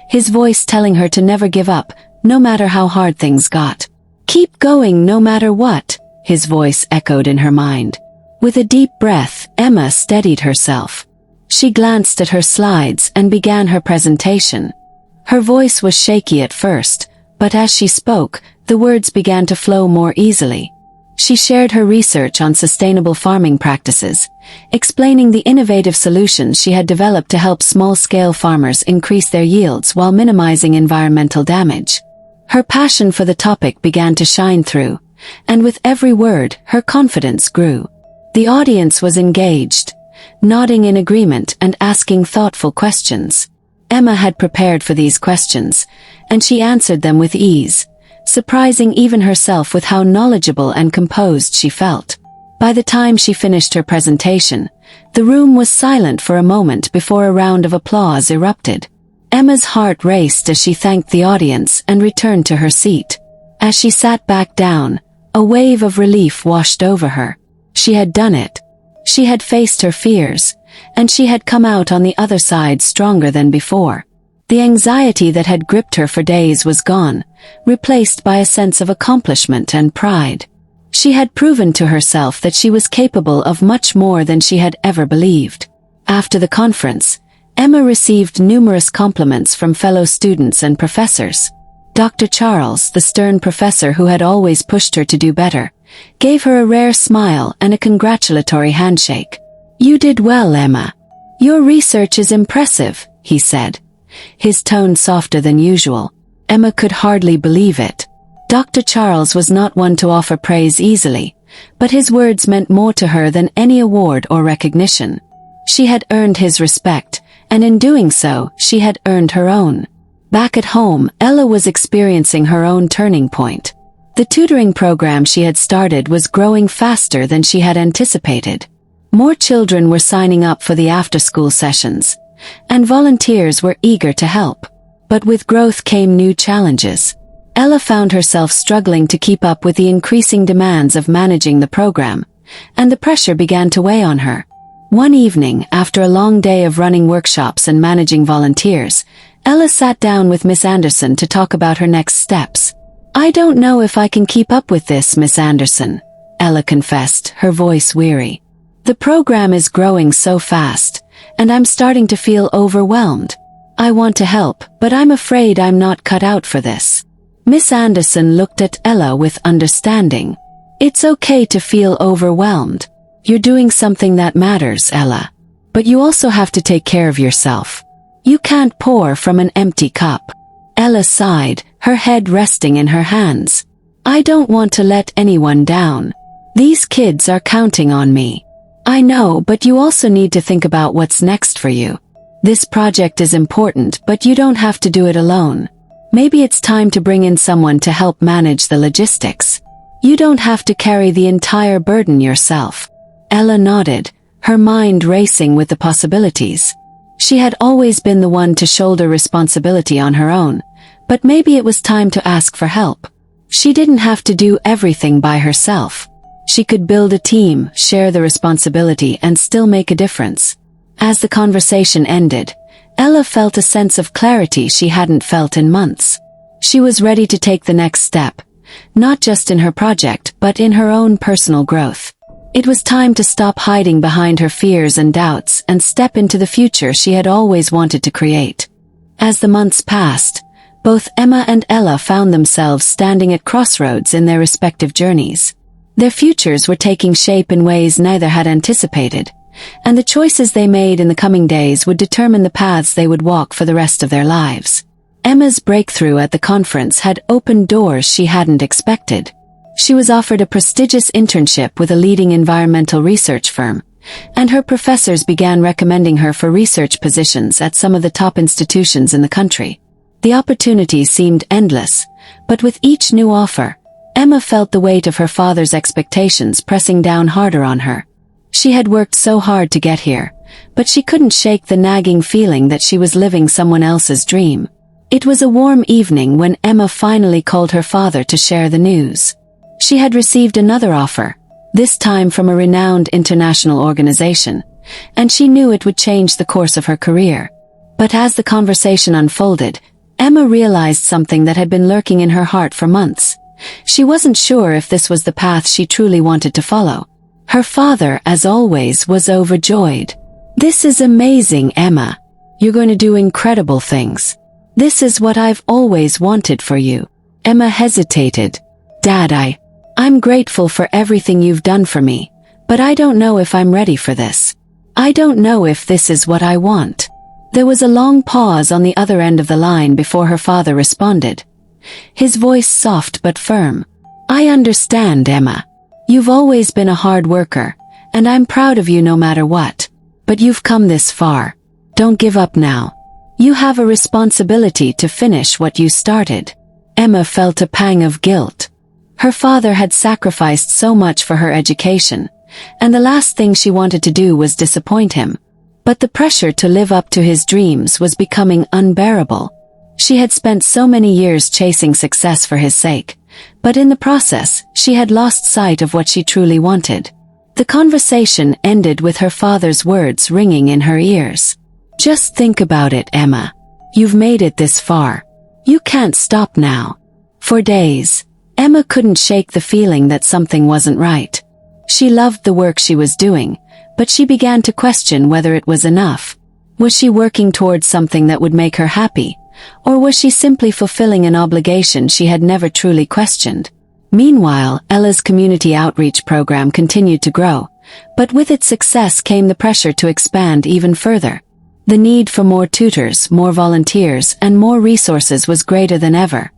His voice telling her to never give up, no matter how hard things got. "Keep going no matter what," his voice echoed in her mind. With a deep breath, Emma steadied herself. She glanced at her slides and began her presentation. Her voice was shaky at first, but as she spoke, the words began to flow more easily. She shared her research on sustainable farming practices, explaining the innovative solutions she had developed to help small-scale farmers increase their yields while minimizing environmental damage. Her passion for the topic began to shine through, and with every word, her confidence grew. The audience was engaged, nodding in agreement and asking thoughtful questions. Emma had prepared for these questions, and she answered them with ease, surprising even herself with how knowledgeable and composed she felt. By the time she finished her presentation, the room was silent for a moment before a round of applause erupted. Emma's heart raced as she thanked the audience and returned to her seat. As she sat back down, a wave of relief washed over her. She had done it. She had faced her fears, and she had come out on the other side stronger than before. The anxiety that had gripped her for days was gone, replaced by a sense of accomplishment and pride. She had proven to herself that she was capable of much more than she had ever believed. After the conference, Emma received numerous compliments from fellow students and professors. Dr. Charles, the stern professor who had always pushed her to do better, gave her a rare smile and a congratulatory handshake. "You did well, Emma. Your research is impressive," he said, his tone softer than usual. Emma could hardly believe it. Dr. Charles was not one to offer praise easily, but his words meant more to her than any award or recognition. She had earned his respect, and in doing so, she had earned her own. Back at home, Ella was experiencing her own turning point. The tutoring program she had started was growing faster than she had anticipated. More children were signing up for the after-school sessions, and volunteers were eager to help. But with growth came new challenges. Ella found herself struggling to keep up with the increasing demands of managing the program, and the pressure began to weigh on her. One evening, after a long day of running workshops and managing volunteers, Ella sat down with Miss Anderson to talk about her next steps. "I don't know if I can keep up with this, Miss Anderson," Ella confessed, her voice weary. "The program is growing so fast, and I'm starting to feel overwhelmed. I want to help, but I'm afraid I'm not cut out for this." Miss Anderson looked at Ella with understanding. "It's okay to feel overwhelmed. You're doing something that matters, Ella. But you also have to take care of yourself. You can't pour from an empty cup." Ella sighed, her head resting in her hands. "I don't want to let anyone down. These kids are counting on me." "I know, but you also need to think about what's next for you. This project is important, but you don't have to do it alone. Maybe it's time to bring in someone to help manage the logistics. You don't have to carry the entire burden yourself." Ella nodded, her mind racing with the possibilities. She had always been the one to shoulder responsibility on her own, but maybe it was time to ask for help. She didn't have to do everything by herself. She could build a team, share the responsibility, and still make a difference. As the conversation ended, Ella felt a sense of clarity she hadn't felt in months. She was ready to take the next step, not just in her project but in her own personal growth. It was time to stop hiding behind her fears and doubts and step into the future she had always wanted to create. As the months passed, both Emma and Ella found themselves standing at crossroads in their respective journeys. Their futures were taking shape in ways neither had anticipated, and the choices they made in the coming days would determine the paths they would walk for the rest of their lives. Emma's breakthrough at the conference had opened doors she hadn't expected. She was offered a prestigious internship with a leading environmental research firm, and her professors began recommending her for research positions at some of the top institutions in the country. The opportunities seemed endless, but with each new offer, Emma felt the weight of her father's expectations pressing down harder on her. She had worked so hard to get here, but she couldn't shake the nagging feeling that she was living someone else's dream. It was a warm evening when Emma finally called her father to share the news. She had received another offer, this time from a renowned international organization, and she knew it would change the course of her career. But as the conversation unfolded, Emma realized something that had been lurking in her heart for months. She wasn't sure if this was the path she truly wanted to follow. Her father, as always, was overjoyed. "This is amazing, Emma. You're going to do incredible things. This is what I've always wanted for you." Emma hesitated. "Dad, I'm grateful for everything you've done for me, but I don't know if I'm ready for this. I don't know if this is what I want." There was a long pause on the other end of the line before her father responded. his voice soft but firm. "I understand, Emma. You've always been a hard worker, and I'm proud of you no matter what. But you've come this far. Don't give up now. You have a responsibility to finish what you started." Emma felt a pang of guilt. Her father had sacrificed so much for her education, and the last thing she wanted to do was disappoint him. But the pressure to live up to his dreams was becoming unbearable. She had spent so many years chasing success for his sake, but in the process, she had lost sight of what she truly wanted. The conversation ended with her father's words ringing in her ears. "Just think about it, Emma. You've made it this far. You can't stop now." For days, Emma couldn't shake the feeling that something wasn't right. She loved the work she was doing, but she began to question whether it was enough. Was she working towards something that would make her happy, or was she simply fulfilling an obligation she had never truly questioned? Meanwhile, Ella's community outreach program continued to grow, but with its success came the pressure to expand even further. The need for more tutors, more volunteers, and more resources was greater than ever,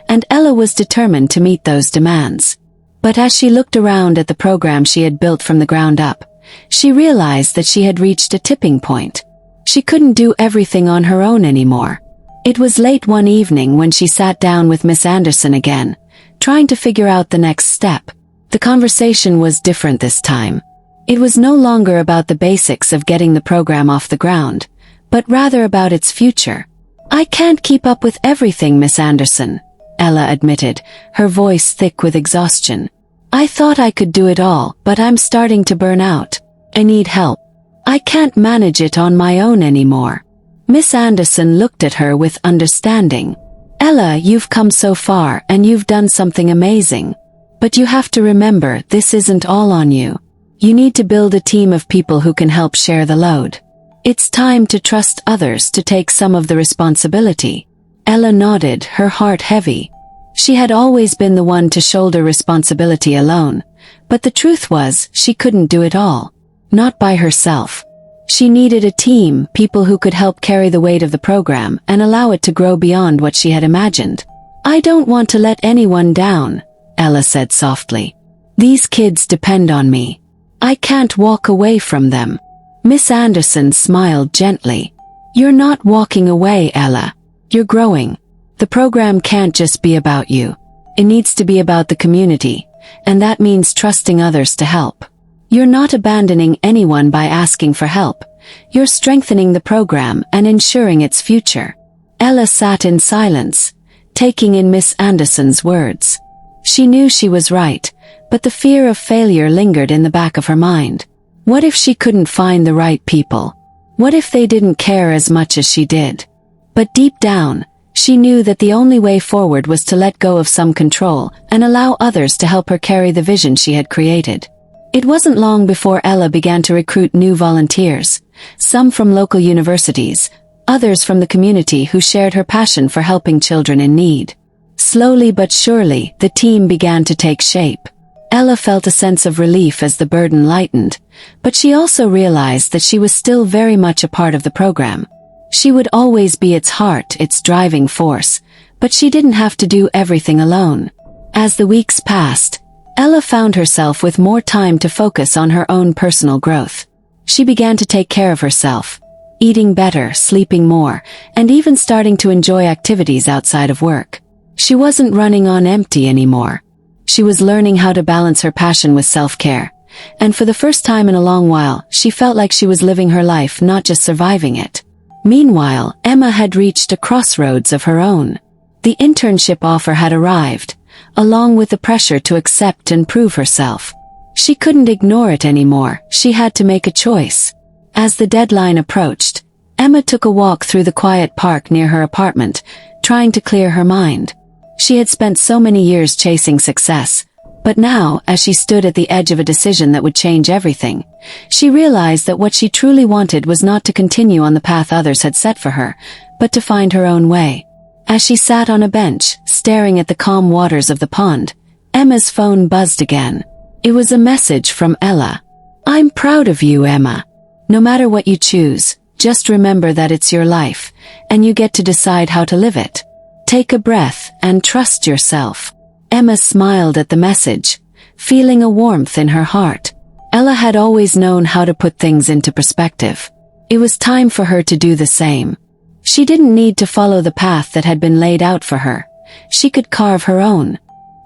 and Ella was determined to meet those demands. But as she looked around at the program she had built from the ground up, she realized that she had reached a tipping point. She couldn't do everything on her own anymore. It was late one evening when she sat down with Miss Anderson again, trying to figure out the next step. The conversation was different this time. It was no longer about the basics of getting the program off the ground, but rather about its future. "I can't keep up with everything, Miss Anderson," Ella admitted, her voice thick with exhaustion. "I thought I could do it all, but I'm starting to burn out. I need help. I can't manage it on my own anymore." Miss Anderson looked at her with understanding. "Ella, you've come so far and you've done something amazing. But you have to remember, this isn't all on you. You need to build a team of people who can help share the load. It's time to trust others to take some of the responsibility." Ella nodded, her heart heavy. She had always been the one to shoulder responsibility alone, but the truth was, she couldn't do it all. Not by herself. She needed a team, people who could help carry the weight of the program and allow it to grow beyond what she had imagined. "I don't want to let anyone down," Ella said softly. "These kids depend on me. I can't walk away from them." Miss Anderson smiled gently. "You're not walking away, Ella. You're growing. The program can't just be about you. It needs to be about the community, and that means trusting others to help. You're not abandoning anyone by asking for help. You're strengthening the program and ensuring its future." Ella sat in silence, taking in Miss Anderson's words. She knew she was right, but the fear of failure lingered in the back of her mind. What if she couldn't find the right people? What if they didn't care as much as she did? But deep down, she knew that the only way forward was to let go of some control and allow others to help her carry the vision she had created. It wasn't long before Ella began to recruit new volunteers, some from local universities, others from the community who shared her passion for helping children in need. Slowly but surely, the team began to take shape. Ella felt a sense of relief as the burden lightened, but she also realized that she was still very much a part of the program. She would always be its heart, its driving force, but she didn't have to do everything alone. As the weeks passed, Ella found herself with more time to focus on her own personal growth. She began to take care of herself, eating better, sleeping more, and even starting to enjoy activities outside of work. She wasn't running on empty anymore. She was learning how to balance her passion with self-care, and for the first time in a long while, she felt like she was living her life, not just surviving it. Meanwhile, Emma had reached a crossroads of her own. The internship offer had arrived, along with the pressure to accept and prove herself. She couldn't ignore it anymore, she had to make a choice. As the deadline approached, Emma took a walk through the quiet park near her apartment, trying to clear her mind. She had spent so many years chasing success, but now, as she stood at the edge of a decision that would change everything, she realized that what she truly wanted was not to continue on the path others had set for her, but to find her own way. As she sat on a bench, staring at the calm waters of the pond, Emma's phone buzzed again. It was a message from Ella. "I'm proud of you, Emma. No matter what you choose, just remember that it's your life, and you get to decide how to live it. Take a breath and trust yourself." Emma smiled at the message, feeling a warmth in her heart. Ella had always known how to put things into perspective. It was time for her to do the same. She didn't need to follow the path that had been laid out for her. She could carve her own.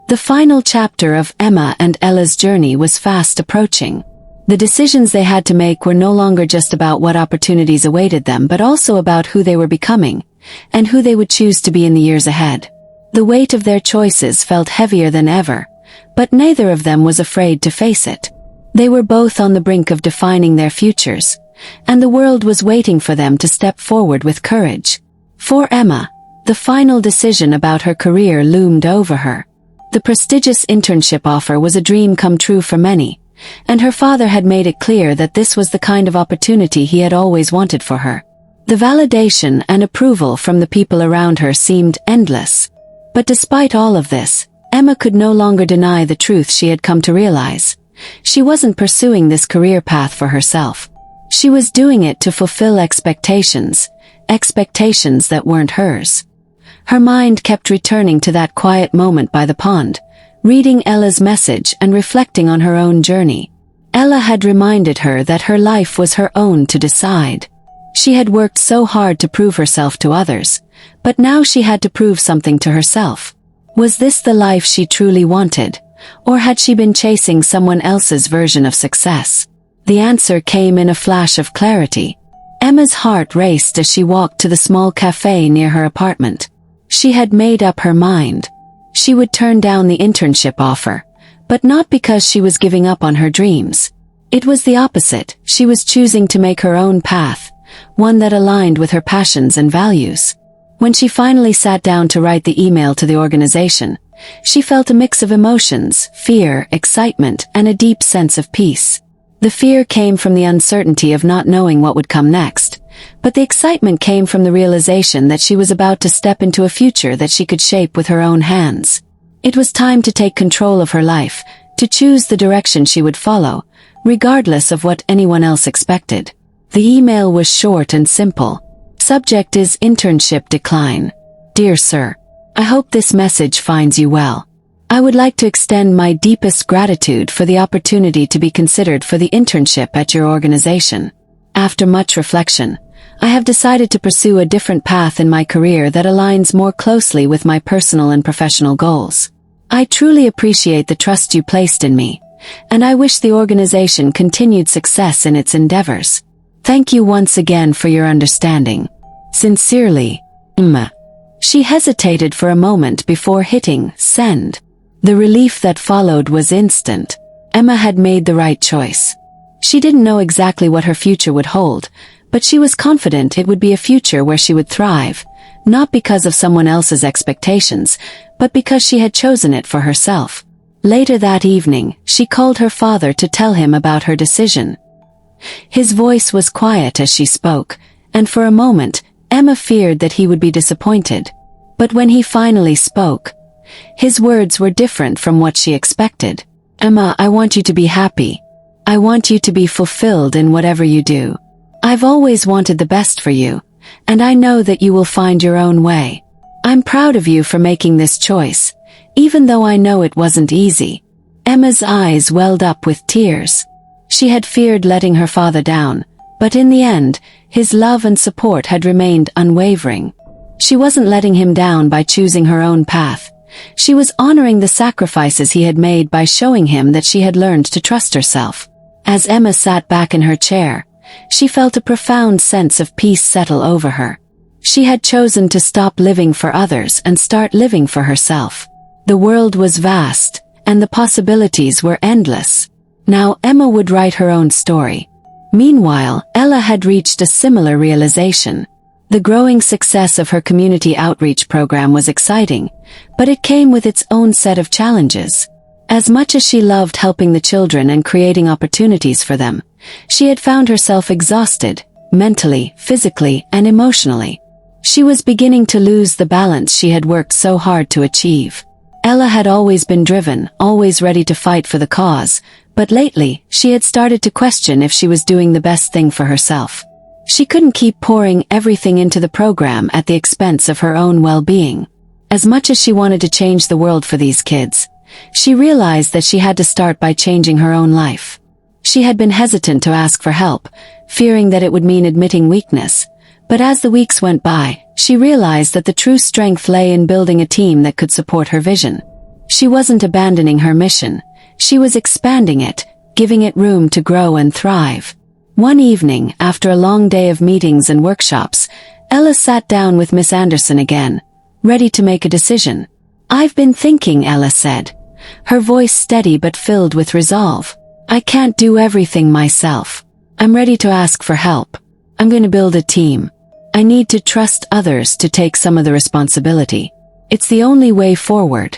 The final chapter of Emma and Ella's journey was fast approaching. The decisions they had to make were no longer just about what opportunities awaited them, but also about who they were becoming, and who they would choose to be in the years ahead. The weight of their choices felt heavier than ever, but neither of them was afraid to face it. They were both on the brink of defining their futures, and the world was waiting for them to step forward with courage. For Emma, the final decision about her career loomed over her. The prestigious internship offer was a dream come true for many, and her father had made it clear that this was the kind of opportunity he had always wanted for her. The validation and approval from the people around her seemed endless. But despite all of this, Emma could no longer deny the truth she had come to realize. She wasn't pursuing this career path for herself. She was doing it to fulfill expectations that weren't hers. Her mind kept returning to that quiet moment by the pond, reading Ella's message and reflecting on her own journey. Ella had reminded her that her life was her own to decide. She had worked so hard to prove herself to others, but now she had to prove something to herself. Was this the life she truly wanted, or had she been chasing someone else's version of success? The answer came in a flash of clarity. Emma's heart raced as she walked to the small cafe near her apartment. She had made up her mind. She would turn down the internship offer, but not because she was giving up on her dreams. It was the opposite. She was choosing to make her own path, one that aligned with her passions and values. When she finally sat down to write the email to the organization, she felt a mix of emotions: fear, excitement, and a deep sense of peace. The fear came from the uncertainty of not knowing what would come next, but the excitement came from the realization that she was about to step into a future that she could shape with her own hands. It was time to take control of her life, to choose the direction she would follow, regardless of what anyone else expected. The email was short and simple. Subject is internship decline. Dear Sir, I hope this message finds you well. I would like to extend my deepest gratitude for the opportunity to be considered for the internship at your organization. After much reflection, I have decided to pursue a different path in my career that aligns more closely with my personal and professional goals. I truly appreciate the trust you placed in me, and I wish the organization continued success in its endeavors. Thank you once again for your understanding. Sincerely, Emma. She hesitated for a moment before hitting send. The relief that followed was instant. Emma had made the right choice. She didn't know exactly what her future would hold, but she was confident it would be a future where she would thrive, not because of someone else's expectations, but because she had chosen it for herself. Later that evening, she called her father to tell him about her decision. His voice was quiet as she spoke, and for a moment, Emma feared that he would be disappointed. But when he finally spoke, his words were different from what she expected. Emma, I want you to be happy. I want you to be fulfilled in whatever you do. I've always wanted the best for you, and I know that you will find your own way. I'm proud of you for making this choice, even though I know it wasn't easy. Emma's eyes welled up with tears. She had feared letting her father down, but in the end, his love and support had remained unwavering. She wasn't letting him down by choosing her own path. She was honoring the sacrifices he had made by showing him that she had learned to trust herself. As Emma sat back in her chair, she felt a profound sense of peace settle over her. She had chosen to stop living for others and start living for herself. The world was vast, and the possibilities were endless. Now Emma would write her own story. Meanwhile, Ella had reached a similar realization. The growing success of her community outreach program was exciting, but it came with its own set of challenges. As much as she loved helping the children and creating opportunities for them, she had found herself exhausted, mentally, physically, and emotionally. She was beginning to lose the balance she had worked so hard to achieve. Ella had always been driven, always ready to fight for the cause, but lately, she had started to question if she was doing the best thing for herself. She couldn't keep pouring everything into the program at the expense of her own well-being. As much as she wanted to change the world for these kids, she realized that she had to start by changing her own life. She had been hesitant to ask for help, fearing that it would mean admitting weakness, but as the weeks went by, she realized that the true strength lay in building a team that could support her vision. She wasn't abandoning her mission, she was expanding it, giving it room to grow and thrive. One evening, after a long day of meetings and workshops, Ella sat down with Miss Anderson again, ready to make a decision. "I've been thinking," Ella said, her voice steady but filled with resolve. "I can't do everything myself. I'm ready to ask for help. I'm going to build a team. I need to trust others to take some of the responsibility. It's the only way forward."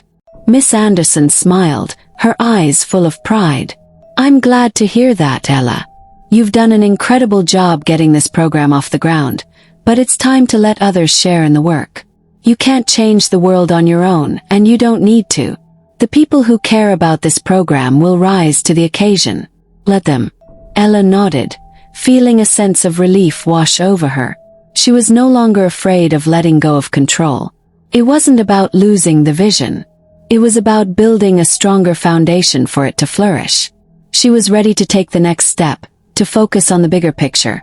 Miss Anderson smiled, her eyes full of pride. "I'm glad to hear that, Ella. You've done an incredible job getting this program off the ground, but it's time to let others share in the work. You can't change the world on your own, and you don't need to. The people who care about this program will rise to the occasion. Let them." Ella nodded, feeling a sense of relief wash over her. She was no longer afraid of letting go of control. It wasn't about losing the vision. It was about building a stronger foundation for it to flourish. She was ready to take the next step, to focus on the bigger picture,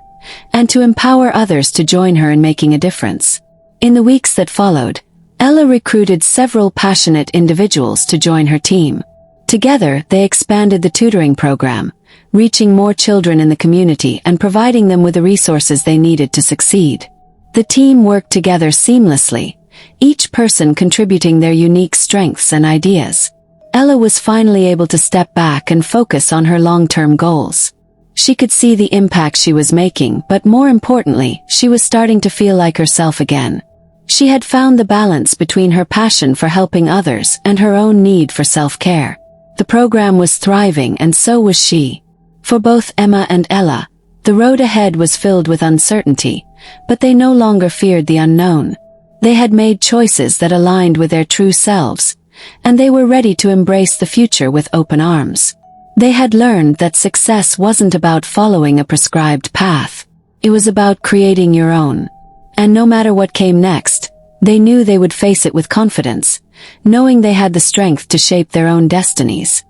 and to empower others to join her in making a difference. In the weeks that followed, Ella recruited several passionate individuals to join her team. Together, they expanded the tutoring program, reaching more children in the community and providing them with the resources they needed to succeed. The team worked together seamlessly, each person contributing their unique strengths and ideas. Ella was finally able to step back and focus on her long-term goals. She could see the impact she was making, but more importantly, she was starting to feel like herself again. She had found the balance between her passion for helping others and her own need for self-care. The program was thriving, and so was she. For both Emma and Ella, the road ahead was filled with uncertainty, but they no longer feared the unknown. They had made choices that aligned with their true selves, and they were ready to embrace the future with open arms. They had learned that success wasn't about following a prescribed path. It was about creating your own. And no matter what came next, they knew they would face it with confidence, knowing they had the strength to shape their own destinies.